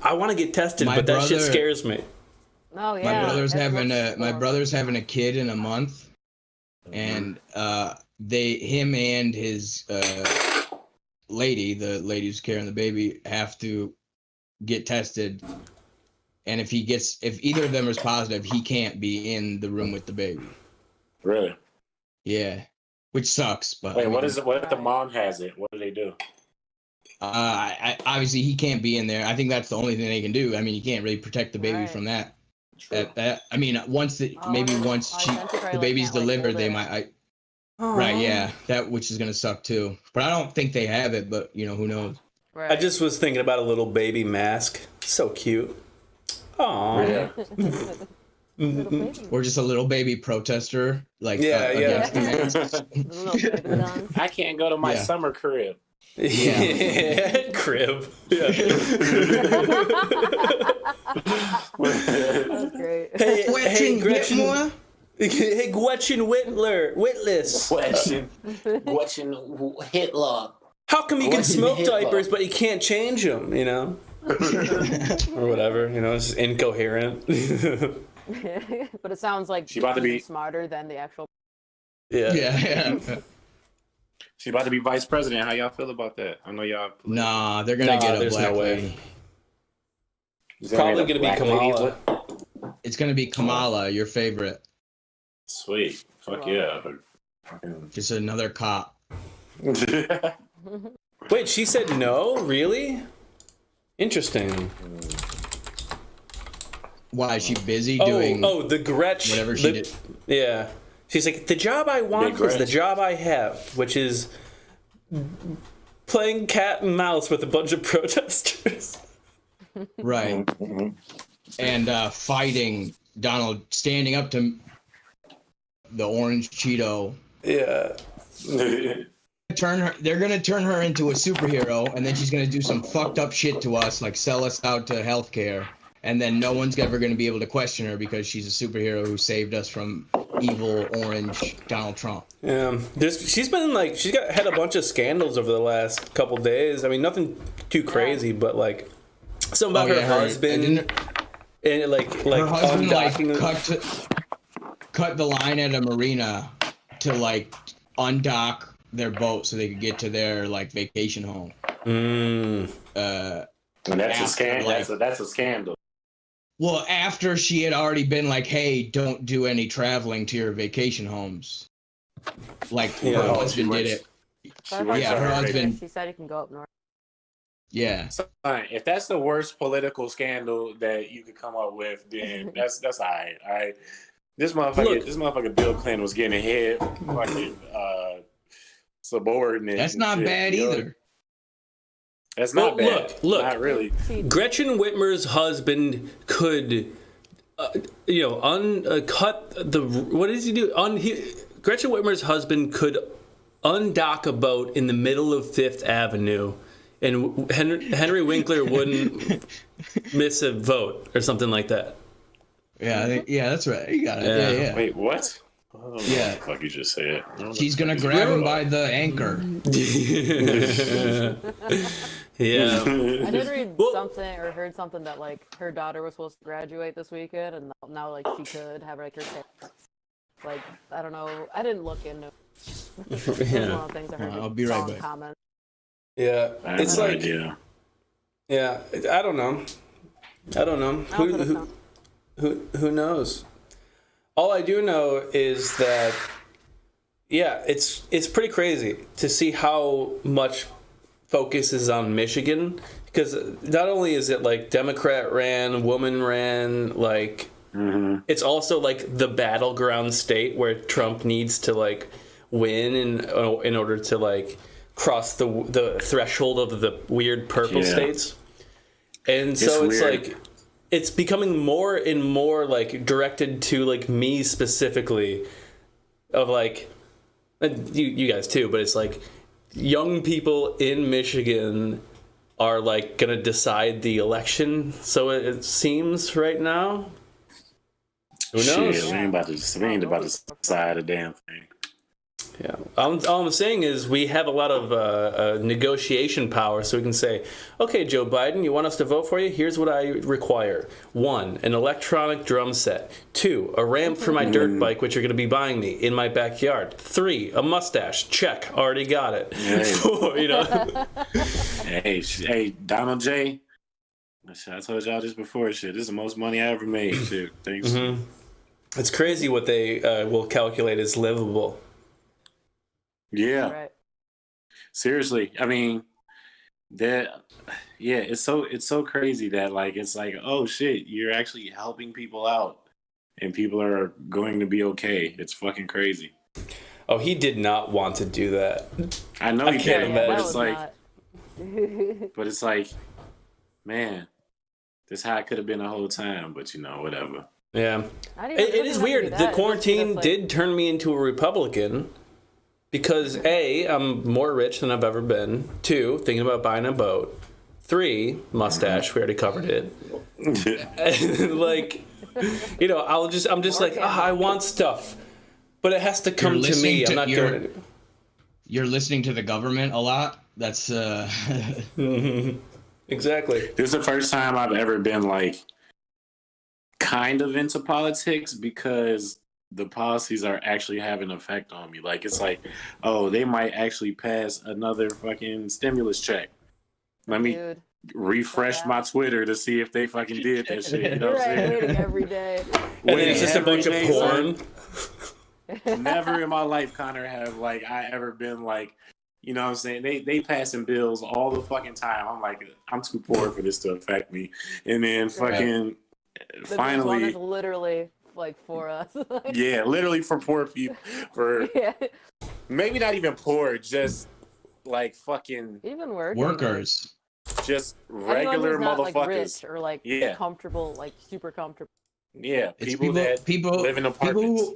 want to get tested, but that shit scares me. Oh yeah. My brother's having a kid in a month, and him and his lady, the lady who's carrying the baby, have to get tested, and if either of them is positive, he can't be in the room with the baby. Really? Yeah, which sucks. But wait, what if the mom has it? What do they do? Obviously he can't be in there. I think that's the only thing they can do. I mean, you can't really protect the baby from that. I mean, once the baby's delivered, they might. Right, yeah, that which is gonna suck too. But I don't think they have it. But who knows? Right. I just was thinking about a little baby mask. So cute. Aww. Yeah. Or just a little baby protester, like against the mask. I can't go to my summer crib. Yeah. Crib. Yeah. That's great. Hey, Gretchen. Hey, Gretchen Witless. Gretchen Hitler. How come you can smoke diapers but you can't change them, or whatever, it's just incoherent. But it sounds like she's about to be smarter than the actual. Yeah. She's about to be vice president. How y'all feel about that? I know y'all. Nah, they're gonna get a black lady. It's probably gonna be Kamala. It's gonna be Kamala, your favorite. Sweet. Fuck yeah. Just another cop. Wait, she said no? Really? Interesting. Why, is she busy doing the Gretch, whatever she did? Yeah. She's like, the job I want is the job I have, which is playing cat and mouse with a bunch of protesters. Right. And fighting Donald, standing up to the orange Cheeto. Yeah. They're gonna turn her into a superhero, and then she's gonna do some fucked up shit to us, like sell us out to healthcare, and then no one's ever gonna be able to question her because she's a superhero who saved us from evil orange Donald Trump. Yeah, she's had a bunch of scandals over the last couple days. I mean, nothing too crazy, but like something about her husband, and her husband cut the line at a marina to undock their boat so they could get to their vacation home. And that's a scandal. That's a scandal. Well, after she had already been like, "Hey, don't do any traveling to your vacation homes," her husband did it. Her husband. She said he can go up north. Yeah. So, if that's the worst political scandal that you could come up with, then that's all right. All right. This motherfucker Bill Clinton was getting ahead fucking subordinate. That's not bad either. That's not bad. Look. Not really. Gretchen Whitmer's husband could, cut the. What does he do? Gretchen Whitmer's husband could undock a boat in the middle of Fifth Avenue, and Henry Winkler wouldn't miss a vote or something like that. Yeah, that's right. You got it. Yeah. Wait, what? Oh, yeah. Fuck, you just say it. She's gonna grab him by the anchor. Yeah. I did read something or heard something that her daughter was supposed to graduate this weekend, and now she could have her I don't know. I didn't look into it. It's one of the things I heard. I'll be right back. Comment. Yeah, it's yeah. I don't know. Who knows? All I do know is that, it's pretty crazy to see how much focuses on Michigan, because not only is it like Democrat ran, woman ran, like it's also like the battleground state where Trump needs to like win in order to like cross the threshold of the weird purple states. And so it's like it's becoming more and more like directed to like me specifically, of like you guys too, but it's like young people in Michigan are like gonna decide the election, so it seems right now. Who knows? Shit, we ain't about to decide a damn thing. Yeah. All I'm saying is we have a lot of negotiation power, so we can say, okay, Joe Biden, you want us to vote for you? Here's what I require. 1, an electronic drum set. 2, a ramp for my dirt bike, which you're going to be buying me in my backyard. 3, a mustache. Check. Already got it. Hey. 4, you know. Hey, Donald J. I told y'all this before. Shit, this is the most money I ever made. Shit, thanks. It's crazy what they will calculate as livable. Yeah. Right. Seriously, I mean, it's so crazy that like it's like, oh shit, you're actually helping people out, and people are going to be okay. It's fucking crazy. Oh, he did not want to do that. I know he can't did, imagine. but it's like, man, this is how it could have been the whole time. But you know, whatever. Yeah, it is weird. The quarantine did turn me into a Republican. Because A, I'm more rich than I've ever been. 2, thinking about buying a boat. 3, mustache. We already covered it. And like, you know, I'm just like, I want stuff, but it has to come to me. I'm not doing it. You're listening to the government a lot. That's exactly. This is the first time I've ever been like kind of into politics, because the policies are actually having an effect on me. Like, it's like, oh, they might actually pass another fucking stimulus check. Let me refresh my Twitter to see if they fucking did that shit. You know what I'm saying? Waiting every day. And then it's just a bunch of porn. Never in my life, Connor, have like I ever been like, you know what I'm saying? They passing bills all the fucking time. I'm like, I'm too poor for this to affect me. And then fucking finally, this one is literally like for us. Yeah, literally for poor people. For maybe not even poor, just like fucking even workers. Just regular not, motherfuckers. Like rich or like comfortable, like super comfortable. Yeah, people live in apartments.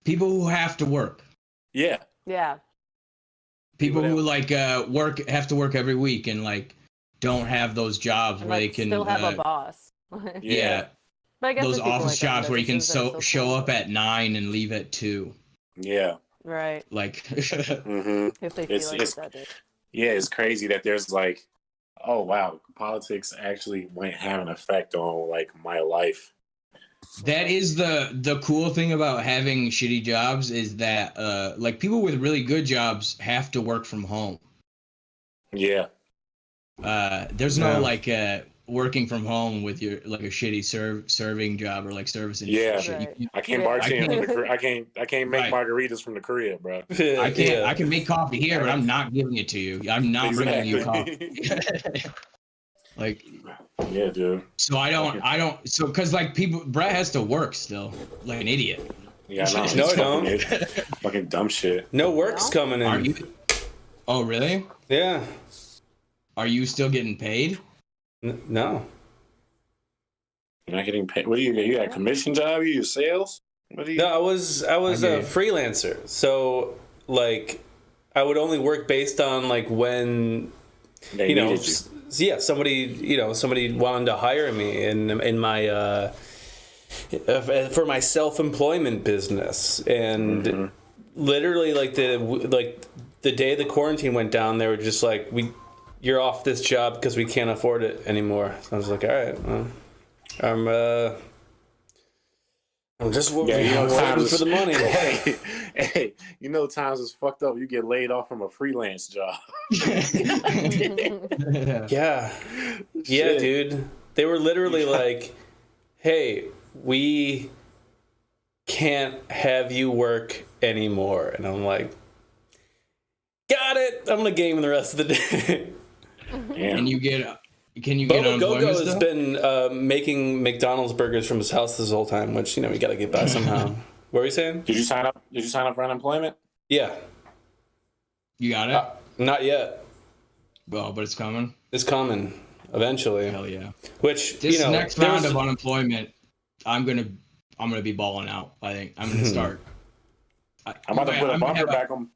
People who have to work. Yeah. Yeah. People who like have to work every week and like don't have those jobs and, where like, they can still have a boss. Yeah. But I guess those office like jobs where you can show up at 9 and leave at 2. Yeah. Right. Like if they feel like that day. Yeah, it's crazy that there's like, oh wow, politics actually might have an effect on like my life. That is the cool thing about having shitty jobs is that like people with really good jobs have to work from home. Yeah. There's no like working from home with your like a shitty serving job or like servicing. Yeah. Shit. I can't bartend. I can't make margaritas from the crib, bro. I can make coffee here, but I'm not giving it to you. I'm not bringing you coffee. Like, yeah, dude. So I don't. So because like Brett has to work still, like an idiot. Yeah, no, I don't. Fucking dumb shit. No work's coming in. Are you? Oh, really? Yeah. Are you still getting paid? No. You're not getting paid. What do you get? You got a commission job? You use sales? What do you? No, I was a freelancer. So like, I would only work based on like when they needed you. Yeah, somebody wanted to hire me in my for my self-employment business, and literally like the day the quarantine went down, they were just like, you're off this job because we can't afford it anymore. So I was like, all right, well, I'm just waiting for the money. Hey, you know, times is fucked up. You get laid off from a freelance job. Yeah, dude. They were literally like, "Hey, we can't have you work anymore," and I'm like, "Got it. I'm gonna game the rest of the day." Can you get Bobo unemployment Go-Go has still? been making McDonald's burgers from his house this whole time, which we got to get by somehow. What were you saying? Did you sign up for unemployment? Yeah. You got it? Not yet. Well, but it's coming. It's coming eventually. Hell yeah. Which This next round of unemployment, I'm gonna be balling out. I think I'm gonna start. I'm about to put a bumper back on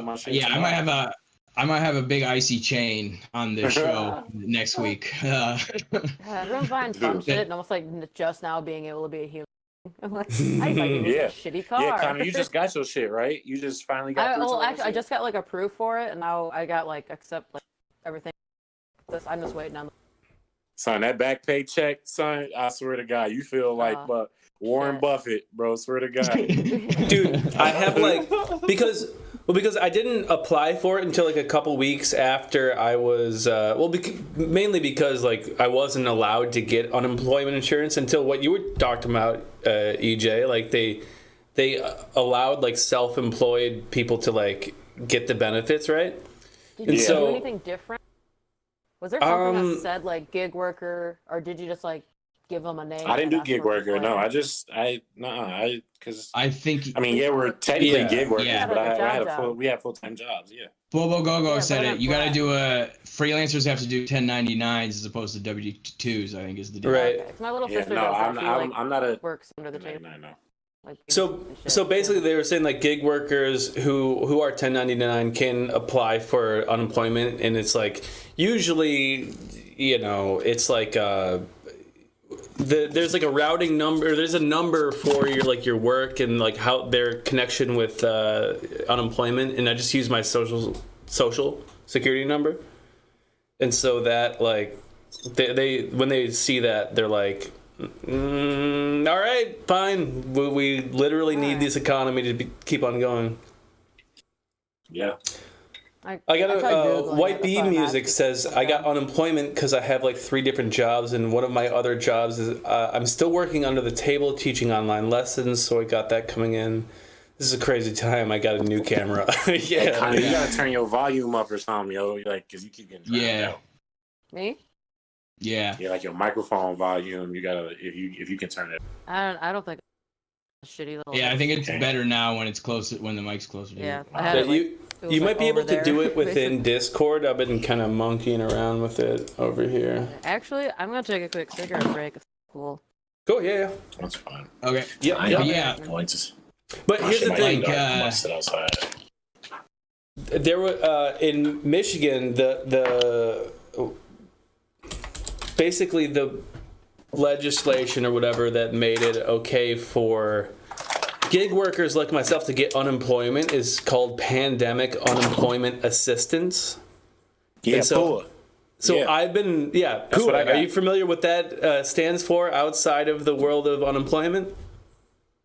my shit. Yeah, tomorrow. I might have a big icy chain on this show next week. Everyone's buying fun shit and almost like just now being able to be a human. I'm like, I thought you was a shitty car. Yeah, Connor, you just got your shit, right? You just finally got I just got like approved for it, and now I got like accept like everything. I'm just waiting on. Son, that back paycheck, son, I swear to God, you feel like Warren Buffett, bro. Swear to God. Dude, I have like because I didn't apply for it until like a couple weeks after I was mainly because like I wasn't allowed to get unemployment insurance until what you were talking about, EJ. Like they allowed like self-employed people to like get the benefits, right? Did you do anything different? Was there something that said like gig worker, or did you just like give them a name? I didn't do gig worker. No, because I think. I mean, we're technically gig workers, but we had full-time jobs. Yeah. Bobo Go-Go said it. You got to do freelancers have to do 1099s as opposed to W-2s. I think is the deal. Right. Okay. My little sister does I'm not a works under the table. No. Like, So basically, they were saying like gig workers who are 1099 can apply for unemployment, and it's like usually, it's like there's like a routing number. There's a number for your work and like how their connection with unemployment, and I just use my social security number, and so that like they when they see that they're like. All right, fine. We literally need this economy to keep on going. Yeah. I got White Bee Music says I got unemployment because I have like 3 different jobs, and one of my other jobs is I'm still working under the table teaching online lessons, so I got that coming in. This is a crazy time. I got a new camera. You gotta turn your volume up or something, yo. Like, cause you keep getting drowned out. Me? Yeah, like your microphone volume. You gotta if you can turn it. I don't think. Shitty little. Yeah, I think it's better now when it's closer when the mic's closer. Yeah, to you. You might be able to do it within Discord. I've been kind of monkeying around with it over here. Actually, I'm gonna take a quick cigarette break. It's cool. Cool. Yeah. That's fine. Okay. Yeah. Points. But here's the thing. Outside. There were in Michigan the basically the legislation or whatever that made it okay for gig workers like myself to get unemployment is called pandemic unemployment assistance. Yeah, so I've been PUA. Are you familiar with that stands for outside of the world of unemployment?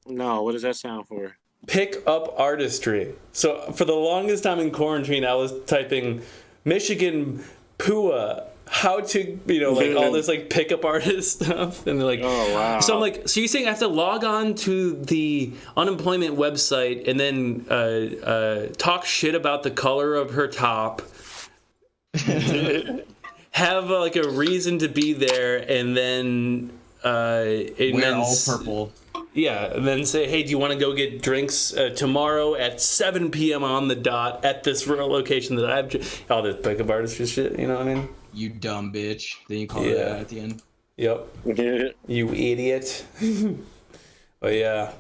No, what does that sound for? Pick up artistry. So for the longest time in quarantine, I was typing Michigan PUA. How to, like all this like pickup artist stuff, and they're like, oh wow. So I'm like, so you're saying I have to log on to the unemployment website and then talk shit about the color of her top, have like a reason to be there, and then wear all purple. Yeah, and then say, hey, do you want to go get drinks tomorrow at 7 p.m. on the dot at this location that I've... All this pickup artistry shit, you know what I mean? You dumb bitch. Then you call it that at the end. Yep. You idiot. But yeah.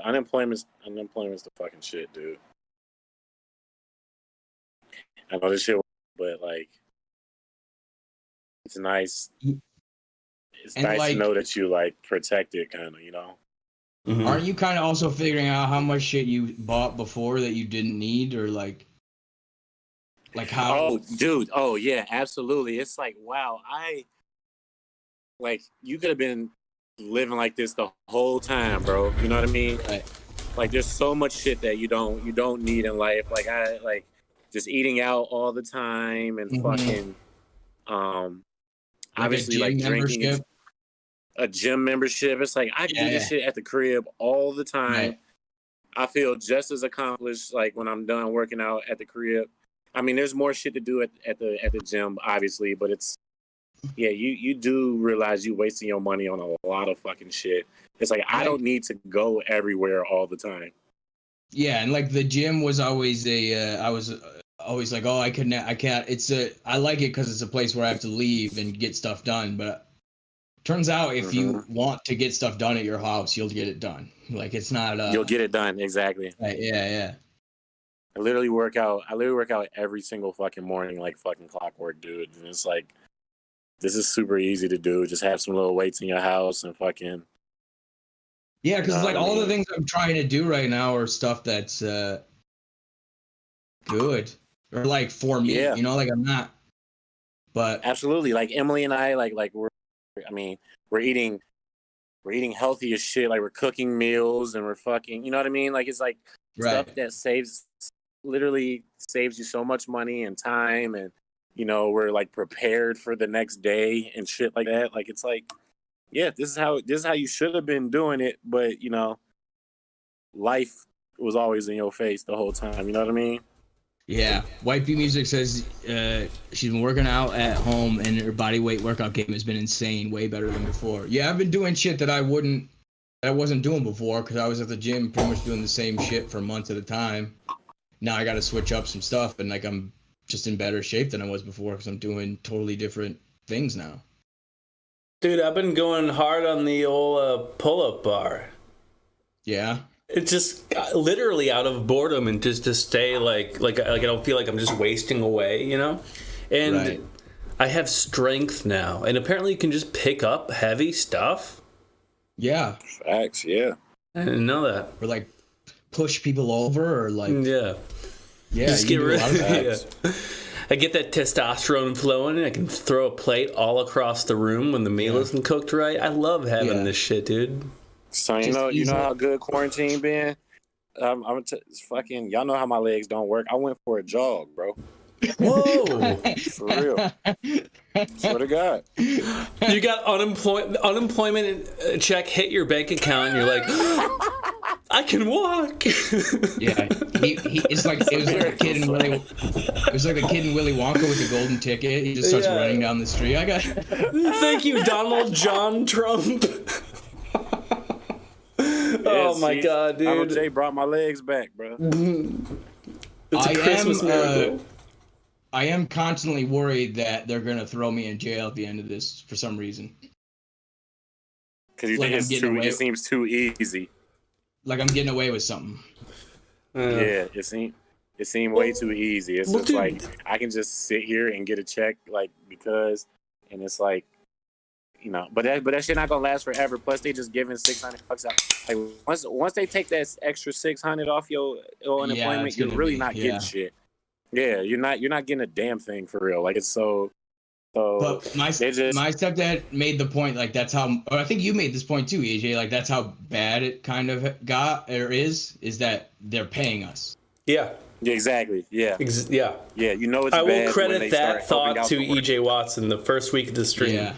Unemployment's the fucking shit, dude. I know this shit, but like, it's nice. It's nice to know that you like protected, kind of, Mm-hmm. Aren't you kind of also figuring out how much shit you bought before that you didn't need, or like how? Oh, dude. Oh, yeah, absolutely. It's like, wow, you could have been living like this the whole time, bro. You know what I mean? Right. Like, there's so much shit that you don't need in life. Like, I just eating out all the time and fucking, obviously like drinking. A gym membership. It's like I do this shit at the crib all the time. Right. I feel just as accomplished like when I'm done working out at the crib I mean, there's more shit to do at the gym, obviously, but it's you do realize you wasting your money on a lot of fucking shit. It's like I don't need to go everywhere all the time. Yeah, and like the gym was always I was always like, oh, I can't. I like it because it's a place where I have to leave and get stuff done. But turns out if you want to get stuff done at your house, you'll get it done. Like it's not. You'll get it done, exactly. Yeah. I literally work out every single fucking morning, like fucking clockwork, dude. And it's like, this is super easy to do. Just have some little weights in your house and fucking. Yeah, because like all the things I'm trying to do right now are stuff that's good or like for me. You know, like I'm not. But absolutely, like Emily and I, like we're eating healthy as shit. Like we're cooking meals and we're fucking. You know what I mean? Like it's like stuff that literally saves you so much money and time, and you know we're like prepared for the next day and shit like that. Like it's like, yeah, this is how you should have been doing it, but you know, life was always in your face the whole time. You know what I mean? Yeah. White Bee Music says she's been working out at home and her body weight workout game has been insane, way better than before. Yeah, I've been doing shit that I wasn't doing before because I was at the gym pretty much doing the same shit for months at a time. Now I got to switch up some stuff, and like I'm just in better shape than I was before because I'm doing totally different things now. Dude, I've been going hard on the old pull-up bar. Yeah. It's just literally out of boredom and just to stay like I don't feel like I'm just wasting away, you know? And I have strength now, and apparently you can just pick up heavy stuff. Yeah. Facts, yeah. I didn't know that. Or like push people over or like just get rid of it. I get that testosterone flowing and I can throw a plate all across the room when the meal isn't cooked right. I love having this shit, dude. So you know how good quarantine been? Fucking y'all know how my legs don't work. I went for a jog, bro. Whoa. For real. Swear to God. You got unemployment check hit your bank account and you're like, I can walk. Yeah, it's like it was like a kid in Willy. It was like the kid in Willy Wonka with the golden ticket. He just starts running down the street. Thank you, Donald John Trump. Oh my God, dude! Donald J brought my legs back, bro. It's a Christmas miracle. I am constantly worried that they're gonna throw me in jail at the end of this for some reason. Because it seems too easy. Like I'm getting away with something. Yeah, it seemed way too easy. It's just like I can just sit here and get a check, like because, and it's like, you know, but that shit not gonna last forever. Plus, they just giving $600 out. Like once they take that extra $600 off your unemployment, you're really not getting shit. Yeah, you're not getting a damn thing for real. Like it's so. But my stepdad made the point, like that's how, or I think you made this point too, AJ. Like that's how bad it kind of got or is that they're paying us. Yeah. Yeah, exactly. Yeah. Yeah. Yeah. You know it's I bad. will credit that thought to EJ Watson the first week of the stream. Yeah.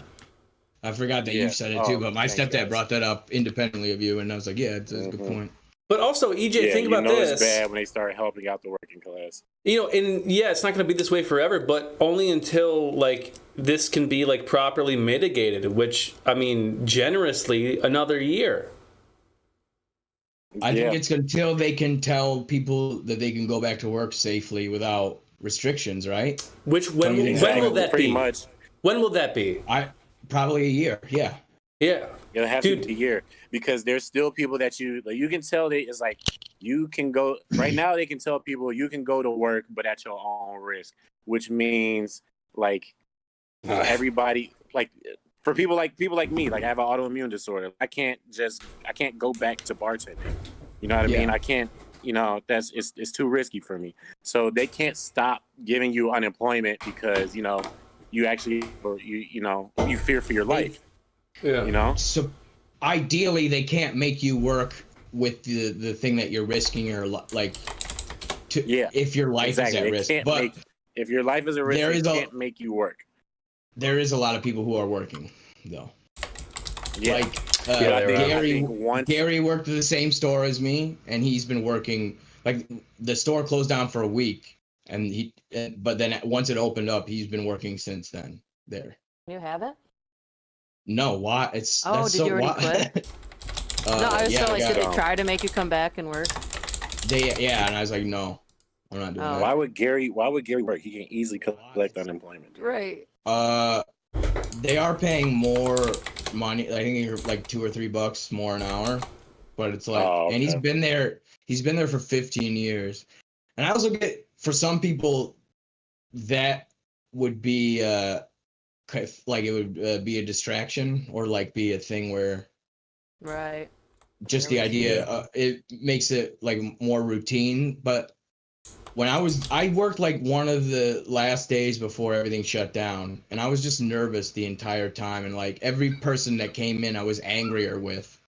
I forgot that you said it too, but my stepdad brought that up independently of you, and I was like, yeah, it's a good point. But also, EJ, think about this. It's bad when they start helping out the working class. You know, and it's not going to be this way forever, but only until like this can be like properly mitigated. Which I mean, generously, another year. I think it's until they can tell people that they can go back to work safely without restrictions, right? When will that pretty be? Much. When will that be? Probably a year. Yeah. Yeah. It'll have to be a year because there's still people that you can tell it's like you can go right now. They can tell people you can go to work, but at your own risk, which means like everybody, like for people like me, like I have an autoimmune disorder. I can't go back to bartending. You know what I mean? I can't. You know it's too risky for me. So they can't stop giving you unemployment because you know you actually you fear for your life. Yeah. You know? So ideally they can't make you work with the thing that you're risking or like if your life is at risk. But if your life is at risk, they can't make you work. There is a lot of people who are working though. Yeah. Like Gary worked at the same store as me and he's been working like the store closed down for a week And but then once it opened up, he's been working since then there. You have it? No, why? It's oh, that's did so you already quit? No, I was so like, did they try to make you come back and work? And I was like, no, I'm not doing that. Why would Gary work? He can easily collect unemployment. Right. They are paying more money. I think it's like $2 or $3 more an hour, but it's like, and he's been there for 15 years. And I also get, for some people, that would be like it would be a distraction or like be a thing where, right, just the idea it makes it like more routine. But when I worked like one of the last days before everything shut down, and I was just nervous the entire time, and like every person that came in I was angrier with.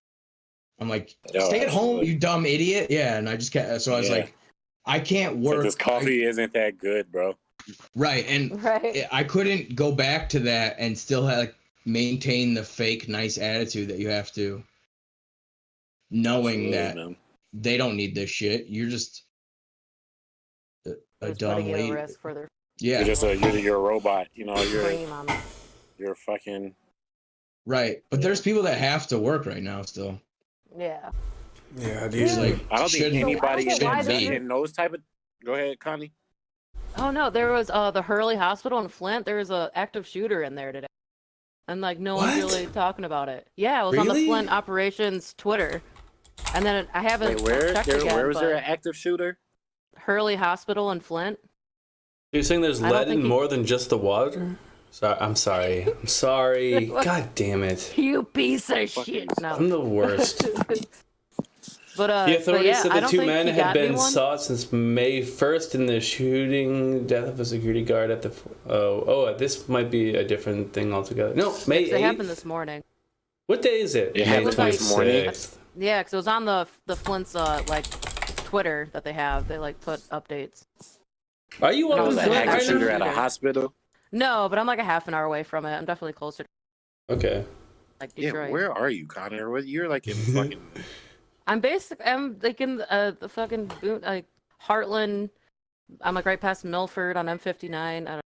I'm like, stay at home, you dumb idiot. Yeah, and I just can't. So I was like, I can't work. This coffee isn't that good, bro. Right, and I couldn't go back to that and still like maintain the fake nice attitude that you have to, knowing that they don't need this shit. You're just a dumb lady. Yeah, you're a robot. You know, you're fucking. Right, but there's people that have to work right now still. Yeah. Yeah, dude. Like, I don't think anybody in those type of. Go ahead, Connie. Oh no, there was the Hurley Hospital in Flint. There was an active shooter in there today, and like no one's really talking about it. Yeah, it was on the Flint operations Twitter, and then I haven't checked again. Where was there an active shooter? Hurley Hospital in Flint. You're saying there's lead in more than just the water? Sorry, I'm sorry. I'm sorry. God damn it. You piece of shit. No. I'm the worst. But the authorities said the two men had been sought since May 1st in the shooting death of a security guard at the. This might be a different thing altogether. No, May 8th. It happened this morning. What day is it? It happened this morning. Yeah, because it was on the Flint's like Twitter that they have. They like put updates. Are you on the active shooter at a hospital? No, but I'm like a half an hour away from it. I'm definitely closer. Okay. Like Detroit. Yeah, where are you, Connor? You're like in fucking. I'm like in the fucking like Heartland. I'm like right past Milford on M59. I don't know.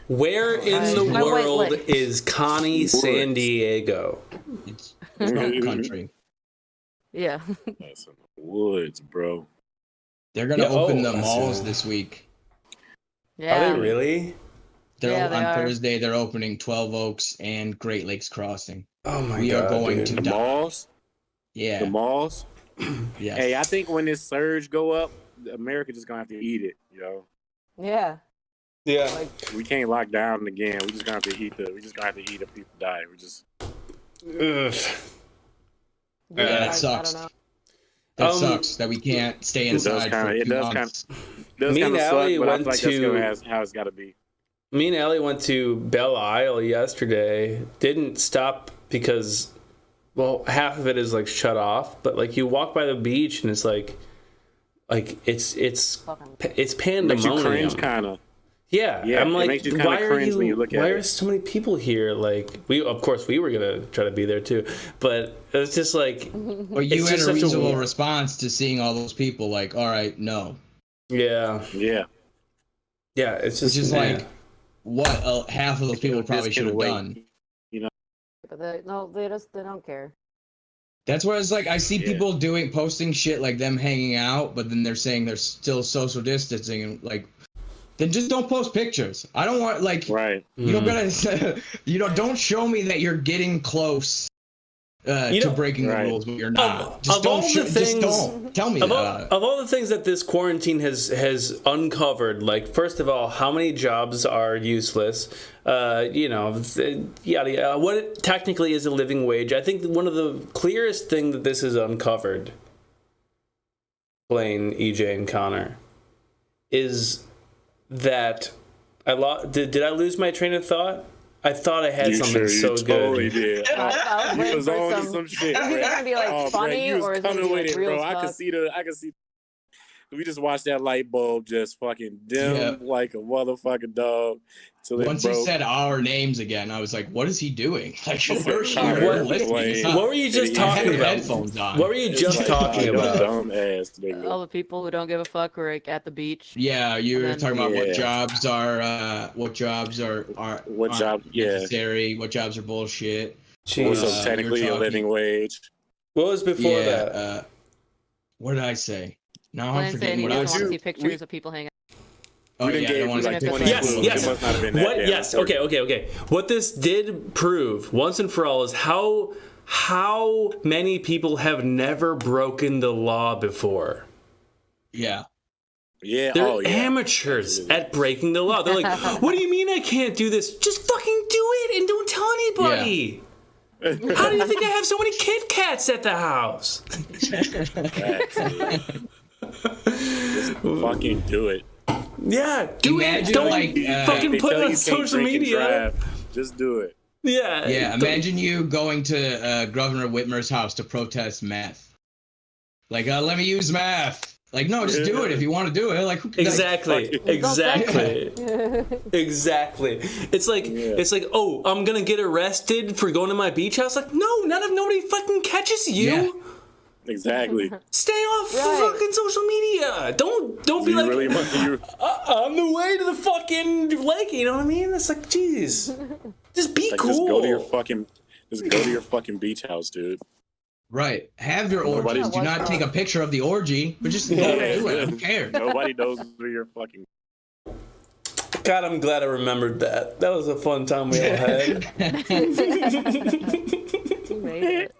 Where in the world is Connie San Diego? It's Trump country. Yeah. That's in the woods, bro. They're gonna open the malls this week. Yeah. Are they really? They're on Thursday. They're opening 12 Oaks and Great Lakes Crossing. Oh my god! We are going to the malls. Yeah. The malls. Yes. Hey, I think when this surge go up, America just gonna have to eat it, yo. Yeah. Yeah. Like, we can't lock down again. We just gonna have to eat if people die. We just. Ugh. Yeah, that sucks. That sucks that we can't stay inside for a few months. Me and Allie went to. That's how it's got to be. Me and Allie went to Belle Isle yesterday. Didn't stop because, well, half of it is like shut off. But like you walk by the beach and it's like it's pandemonium. Makes you cringe, kind of. Yeah, I'm like, makes you why are you? When you look at why are so many people here? Like of course, we were gonna try to be there too, but it's just like. Well, you had a reasonable response to seeing all those people. Like, all right, no. Yeah. Yeah. Yeah, it's just like what half of those people probably should have done. You know. But they don't care. That's where it's like I see people posting shit like them hanging out, but then they're saying they're still social distancing and like. Then just don't post pictures. I don't want you don't gotta don't show me that you're getting close to breaking the rules, but you're not. Just don't tell me that. Of all the things that this quarantine has uncovered, like first of all, how many jobs are useless? Yada yada. What technically is a living wage? I think one of the clearest thing that this has uncovered, Blaine, EJ, and Connor, is that did I lose my train of thought? I thought I had something so good. Totally did. You was on some shit. Is it gonna be like funny or is it gonna be like real bro? stuff? I can see. We just watched that light bulb just fucking dim like a motherfucking dog. Once he said our names again, I was like, "What is he doing?" Like, what were you just talking about? Headphones on. What were you just talking about? Dumb ass nigga. All the people who don't give a fuck were like, at the beach. Yeah, you were talking about what jobs are necessary, what jobs are bullshit. Also, technically a living wage. What was before that? What did I say? Now I I'm forgetting what I I want to said. see pictures of people hanging out. Oh, yeah, I don't want to Yes. Okay. What this did prove once and for all is how many people have never broken the law before. Yeah. Yeah. They're amateurs at breaking the law. They're like, "What do you mean I can't do this? Just fucking do it and don't tell anybody." Yeah. How do you think I have so many Kit Kats at the house? Just fucking do it. Yeah, do it. Don't fucking put it on social media. Just do it. Yeah. Yeah, imagine you going to Governor Whitmer's house to protest meth. Like, let me use meth. Like, no, just do it if you want to do it. Like, exactly. It's like, oh, I'm gonna get arrested for going to my beach house. Like, no, nobody fucking catches you. Yeah. Exactly. Stay off fucking social media. Don't be like, on the way to the fucking lake. You know what I mean? It's like, jeez, just be cool. Just go to your fucking beach house, dude. Right. Have your orgies. Do not take a picture of the orgy, but just do it. Who cares? Nobody knows where you're fucking. God, I'm glad I remembered that. That was a fun time we all had. You made it.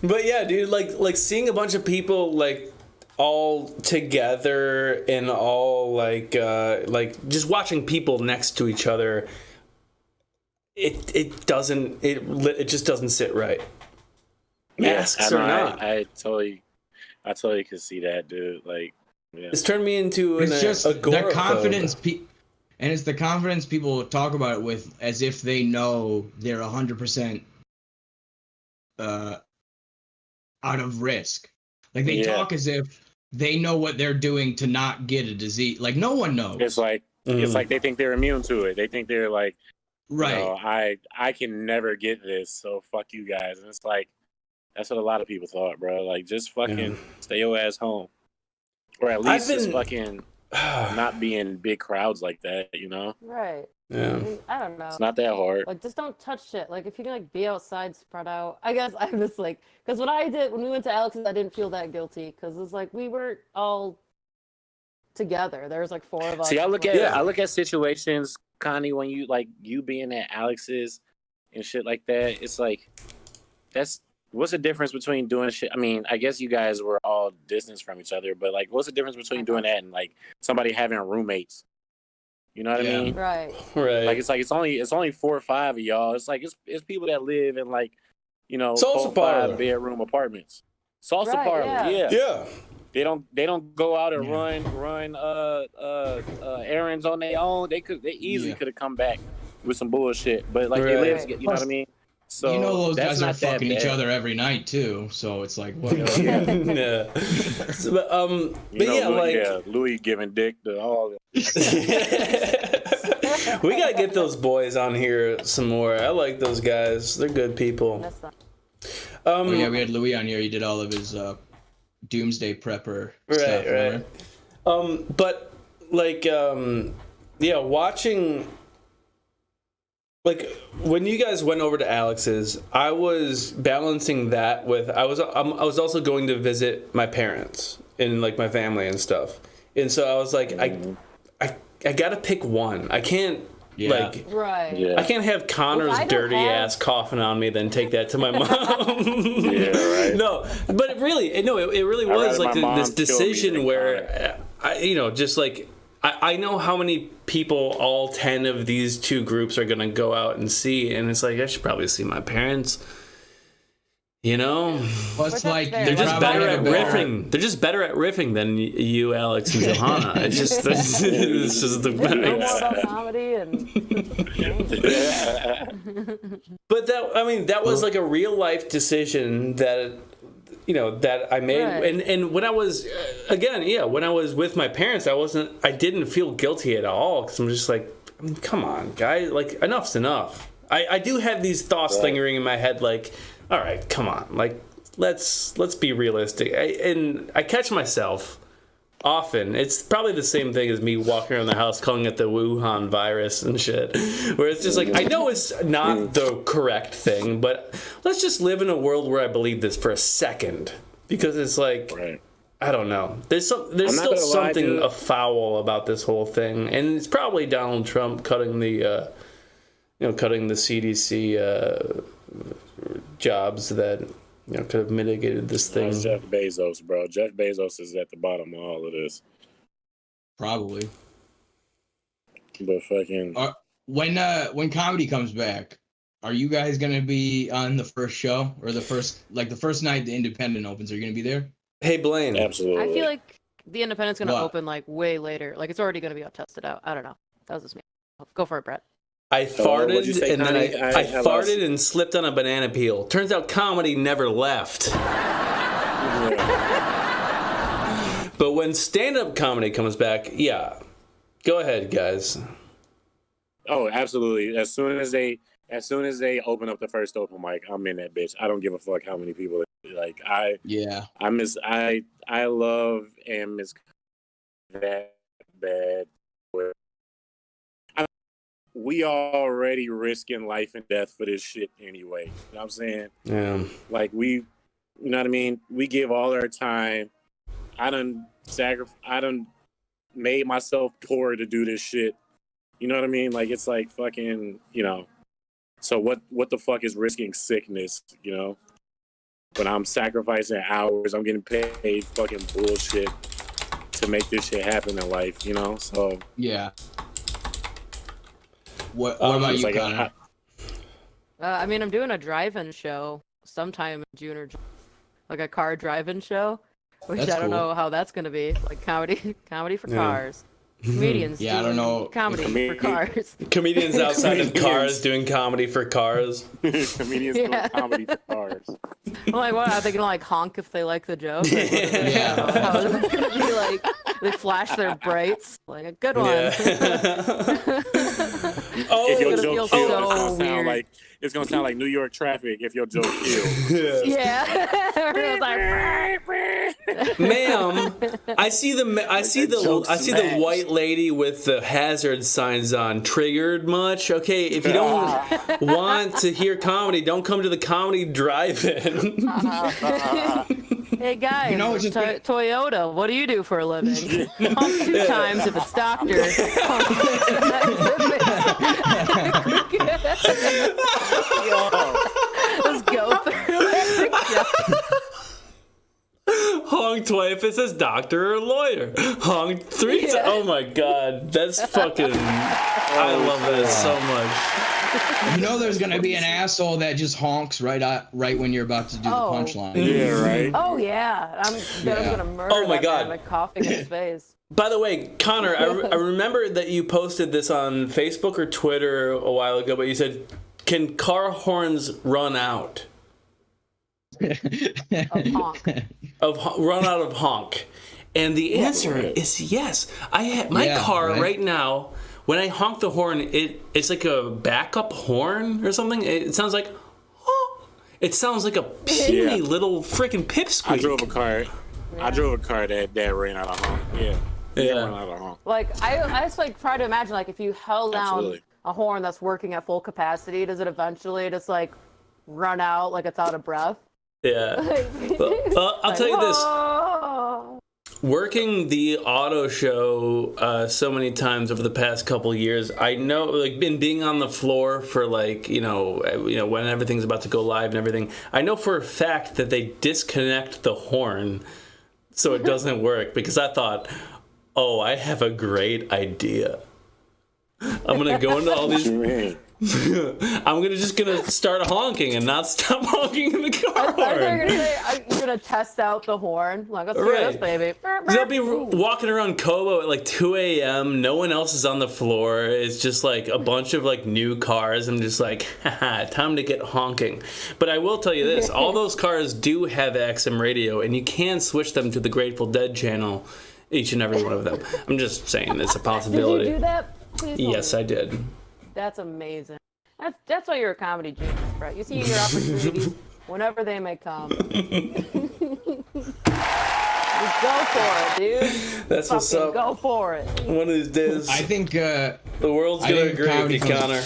But yeah, dude, like seeing a bunch of people like all together and all like just watching people next to each other. It just doesn't sit right. Masks or not. I totally could see that, dude. Like, yeah. It's turned me into the confidence. And it's the confidence people talk about it with as if they know they're 100% out of risk. Like they talk as if they know what they're doing to not get a disease. Like no one knows. It's like they think they're immune to it. They think they're like, right. I can never get this, so fuck you guys. And it's like that's what a lot of people thought, bro. Like just fucking stay your ass home, or at least just fucking not be in big crowds like that, you know? Right. Yeah. I don't know. It's not that hard. Like, just don't touch shit. Like, if you can, like, be outside, spread out. I guess I'm just, like... Because when we went to Alex's, I didn't feel that guilty. Because it's like, we were all together. There was, like, 4 of us. See, I look at situations, Connie, when you, like, you being at Alex's and shit like that, it's like, what's the difference between doing shit? I mean, I guess you guys were all distanced from each other, but, like, what's the difference between doing that and, like, somebody having roommates? You know what I mean? Right. Like it's only 4 or 5 of y'all. It's like it's people that live in like, you know, Salsa 4-5 bedroom apartments. Salsa parlor, yeah. They don't go out and run errands on their own. They easily could have come back with some bullshit, but like they live, you know what I mean? So you know those guys are fucking bad. each other every night too. So it's like whatever. Louis giving dick to all. We gotta get those boys on here some more. I like those guys. They're good people. We had Louis on here. He did all of his doomsday prepper stuff. Right. But like, watching. Like when you guys went over to Alex's, I was balancing that with I was also going to visit my parents and like my family and stuff, and so I was like I gotta pick one. I can't I can't have Connor's dirty ass coughing on me, then take that to my mom. No, but it really was like this decision where I know how many people all 10 of these 2 groups are going to go out and see, and it's like, I should probably see my parents. You know? Well, it's like they're just better at riffing. They're just better at riffing than you, Alex, and Johanna. It's just the better. More about comedy and... But that was like a real life decision that that I made. Right. And when I was, when I was with my parents, I didn't feel guilty at all, because I'm just like, come on, guys, like, enough's enough. I do have these thoughts lingering in my head, like, all right, come on, like, let's be realistic. And I catch myself often. It's probably the same thing as me walking around the house calling it the Wuhan virus and shit, where it's just like, I know it's not the correct thing, but let's just live in a world where I believe this for a second, because it's like, I don't know, there's still something afoul about this whole thing, and it's probably Donald Trump cutting the CDC jobs that could have mitigated this thing. That's Jeff Bezos, bro. Jeff Bezos is at the bottom of all of this. Probably. But fucking when comedy comes back, are you guys gonna be on the first show, or the first night the Independent opens? Are you gonna be there? Hey, Blaine. Absolutely. I feel like the Independent's gonna open like way later. Like it's already gonna be all tested out. I don't know. That was just me. Go for it, Brett. I farted and then I farted and slipped on a banana peel. Turns out comedy never left. But when stand-up comedy comes back, go ahead, guys. Oh, absolutely. As soon as they open up the first open mic, I'm in that bitch. I don't give a fuck how many people. Like I love and miss that bad. We already risking life and death for this shit anyway. You know what I'm saying? Yeah. Like you know what I mean? We give all our time. I done made myself poor to do this shit. You know what I mean? Like it's like fucking, so what the fuck is risking sickness, When I'm sacrificing hours, I'm getting paid fucking bullshit to make this shit happen in life, So yeah. What about you, Connor? I mean, I'm doing a drive-in show sometime in June or July, like a car drive-in show, which I don't know how that's gonna be. Like comedy for cars. Comedians I don't know. Comedy for cars. Comedians outside of cars doing comedy for cars. Comedians doing comedy for cars. I'm like, what? Are they gonna like honk if they like the joke? Like, how is it gonna be like? They flash their brights. Like a good one. If your joke kills, it's gonna sound like New York traffic if your joke kills. Yeah. Everyone's like, ma'am, I see the white lady with the hazard signs on. Triggered much? Okay, if you don't want to hear comedy, don't come to the comedy drive-in. Hey guys, Toyota, what do you do for a living? Honk 2 times if it's doctor. Let's go through it. Honk twice if it says doctor or lawyer. Honk 3 times. Oh my god, that's fucking. I love that so much. There's gonna be an asshole that just honks right when you're about to do the punchline. Yeah, right. Oh yeah, I'm gonna murder. Oh my god, like coughing in his face. By the way, Connor, I remember that you posted this on Facebook or Twitter a while ago, but you said, "Can car horns run out?" Of honk. Run out of honk, and the answer is yes. I have my car right now. When I honk the horn, it's like a backup horn or something. It sounds like, it sounds like a puny little freaking pipsqueak. I drove a car that ran out of honk. Yeah. Ran out of honk. Like I just like try to imagine, like if you held down a horn that's working at full capacity, does it eventually just like run out like it's out of breath? Yeah. Well, I'll tell you this. Working the auto show so many times over the past couple of years, I know, like, being on the floor for like, when everything's about to go live and everything, I know for a fact that they disconnect the horn so it doesn't work, because I thought, I have a great idea. I'm gonna go into all these. I'm just gonna start honking and not stop honking in the car. I thought you were gonna say you're gonna test out the horn. Like, let's hear this, baby. They'll be walking around Kobo at like 2 a.m. No one else is on the floor. It's just like a bunch of like new cars. I'm just like, haha, time to get honking. But I will tell you this: all those cars do have XM radio, and you can switch them to the Grateful Dead channel. Each and every one of them. I'm just saying it's a possibility. Did you do that? Please Yes, I did. That's amazing. That's why you're a comedy genius, Brett. You see your opportunities whenever they may come. Just go for it, dude. That's what's up. Go for it. One of these days. I think the world's gonna agree with you, Connor.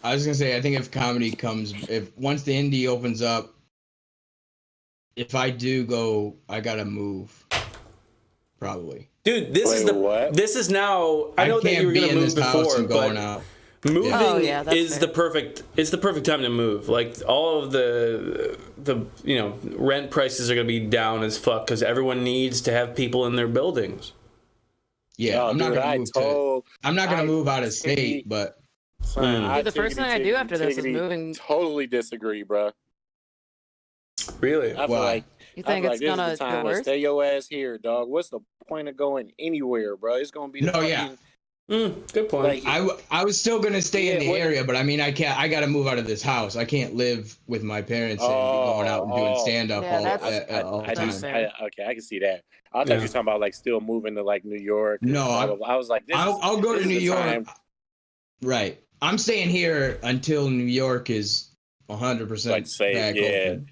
I was gonna say, I think if comedy comes, once the indie opens up, if I do go, I gotta move. Probably. Dude, this is now. I know that you were gonna move before, but moving is the perfect time to move. Like all of the rent prices are gonna be down as fuck because everyone needs to have people in their buildings. Yeah, I'm not gonna move out of state, but the first thing I do after this is moving. Totally disagree, bro. Really? I feel like you think it's this gonna is the time get worse? to stay your ass here, dog. What's the point of going anywhere, bro? It's gonna be good point. Like, I was still gonna stay in the area, but I mean, I gotta move out of this house. I can't live with my parents and be going out and doing stand up all the time. Okay, I can see that. I thought you were talking about like still moving to like New York. No, I was like, I'll go to New York. Right, I'm staying here until New York is 100% back open.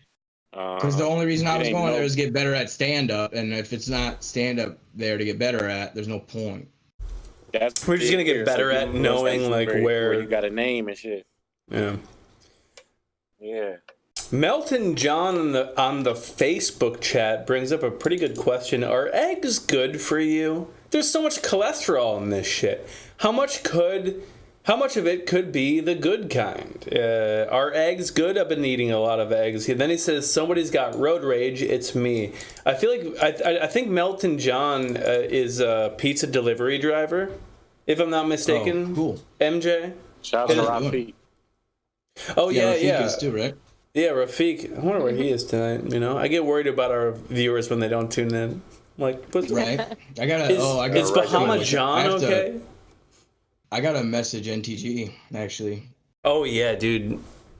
Because the only reason I was going there is to get better at stand up, and if it's not stand up there to get better at, there's no point. We're just gonna get better at knowing like where you got a name and shit. Yeah. Yeah. Melton John on the Facebook chat brings up a pretty good question. Are eggs good for you? There's so much cholesterol in this shit. How much of it could be the good kind? Are eggs good? I've been eating a lot of eggs. Then he says, somebody's got road rage. It's me. I feel like, I think Melton John is a pizza delivery driver, if I'm not mistaken. Oh, cool. MJ? Shout out to Rafiq. Oh, yeah. Rafiq is too, right? Yeah, Rafiq. I wonder where he is tonight. I get worried about our viewers when they don't tune in. Like, right? Is Bahama John okay? I got a message NTG actually. Oh yeah, dude.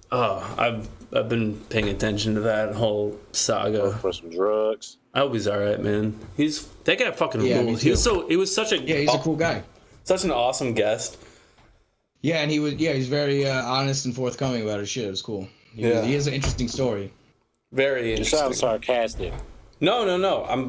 Oh, I've been paying attention to that whole saga. For some drugs. I hope he's all right, man. That guy fucking rules. He was such a he's a cool guy. Such an awesome guest. Yeah, and he's very honest and forthcoming about his shit. It was cool. He has an interesting story. Very interesting. You sound sarcastic. No.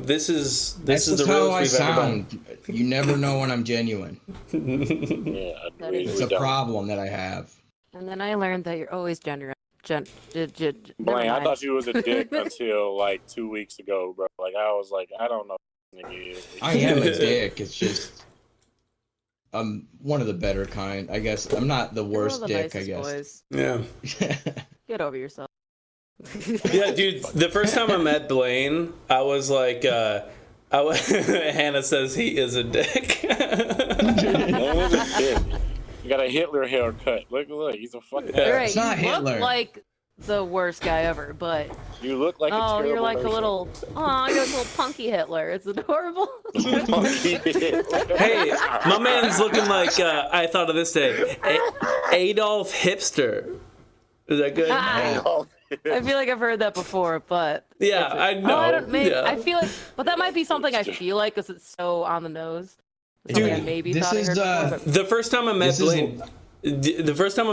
This is the how realest I we've sound. ever done. You never know when I'm genuine. It's a don't. problem that I have. And then I learned that you're always genuine. Blaine, I thought you was a dick until like 2 weeks ago, bro. Like I was like, I don't know who this nigga is. I am a dick. It's just I'm one of the better kind. I guess I'm not the worst dick. I guess. Boys. Yeah. Get over yourself. Yeah, dude. The first time I met Blaine, I was like, Hannah says he is a dick. Blaine is a dick. You got a Hitler haircut. Look, he's a fucking. Right, it's not you Hitler. look like the worst guy ever, but you look like a terrible you're like person. you're like a little punky Hitler. It's adorable. Hey, my man's looking like I thought of this day, Adolf Hipster. Is that good? I feel like I've heard that before, but yeah, I know. I feel like, but that might be something I feel like because it's so on the nose. Dude, maybe thought I heard before, but... The first time I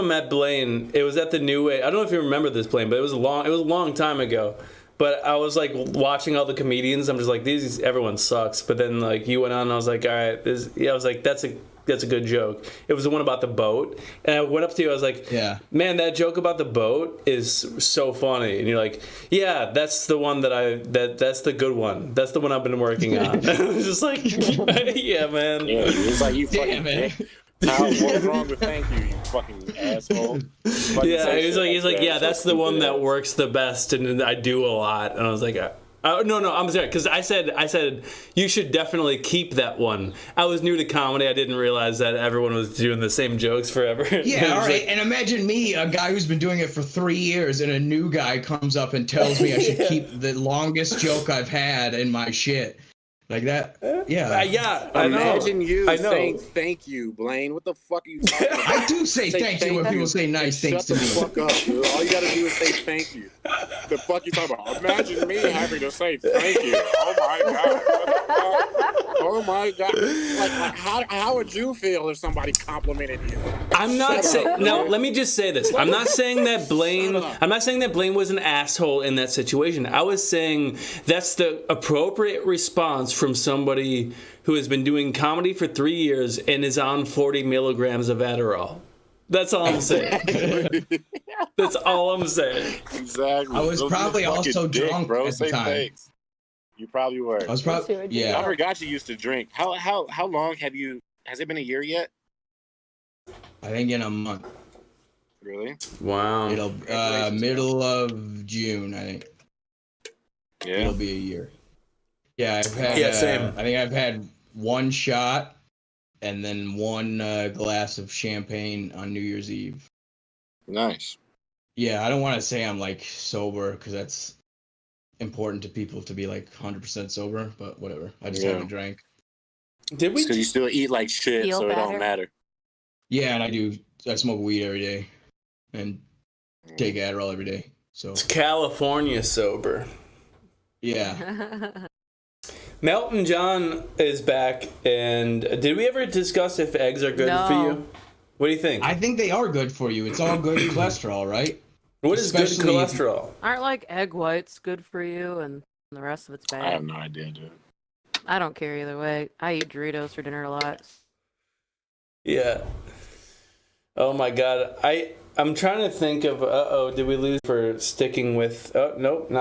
met Blaine, it was at the New Way. I don't know if you remember this, Blaine, but it was a long time ago. But I was like watching all the comedians. I'm just like, everyone sucks. But then like you went on, and I was like, all right, I was like, that's a good joke. It was the one about the boat, and I went up to you. I was like, "Yeah, man, that joke about the boat is so funny." And you're like, "Yeah, that's the one that's the good one. That's the one I've been working on." I was just like, "Yeah, man." Yeah, it's like you fucking man. What's wrong with thank you fucking asshole? Yeah, he's like, yeah, that's the one that works the best, and I do a lot. And I was like, all No, I'm sorry, because I said you should definitely keep that one. I was new to comedy. I didn't realize that everyone was doing the same jokes forever. Yeah, all right. And imagine me, a guy who's been doing it for 3 years, and a new guy comes up and tells me I should keep the longest joke I've had in my shit. Like that, yeah. I know. Imagine you saying thank you, Blaine. What the fuck are you talking about? I do say thank you when people say nice things to me. Shut the fuck up, dude. All you gotta do is say thank you. The fuck you talking about? Imagine me having to say thank you. Oh my god. Oh my god. Like how would you feel if somebody complimented you? I'm not saying. No, let me just say this. I'm not saying that Blaine. I'm not saying that Blaine was an asshole in that situation. I was saying that's the appropriate response from somebody who has been doing comedy for 3 years and is on 40 milligrams of Adderall. That's all I'm saying. That's all I'm saying. Exactly. I was probably also drunk bro. at the Say time. thanks. You probably were. I was probably I forgot you used to drink. How long have you? Has it been a year yet? I think in a month. Really? Wow. It'll middle of June, I think. Yeah. It'll be a year. Yeah, I've had. Same. I think I've had one shot and then one glass of champagne on New Year's Eve. Nice. Yeah, I don't want to say I'm like sober because that's important to people to be like 100% sober, but whatever. I just haven't drank. Did we? Because you still eat like shit, Feel so it better? don't matter. Yeah, and I do. I smoke weed every day and take Adderall every day. So It's California sober. yeah. Melton John is back, and did we ever discuss if eggs are good for you? What do you think? I think they are good for you. It's all good cholesterol, right? What is good Especially cholesterol? Aren't like egg whites good for you and the rest of it's bad? I have no idea, dude. I don't care either way. I eat Doritos for dinner a lot. Yeah. Oh my God. I'm trying to think of. Did we lose for sticking with? Oh nope, not.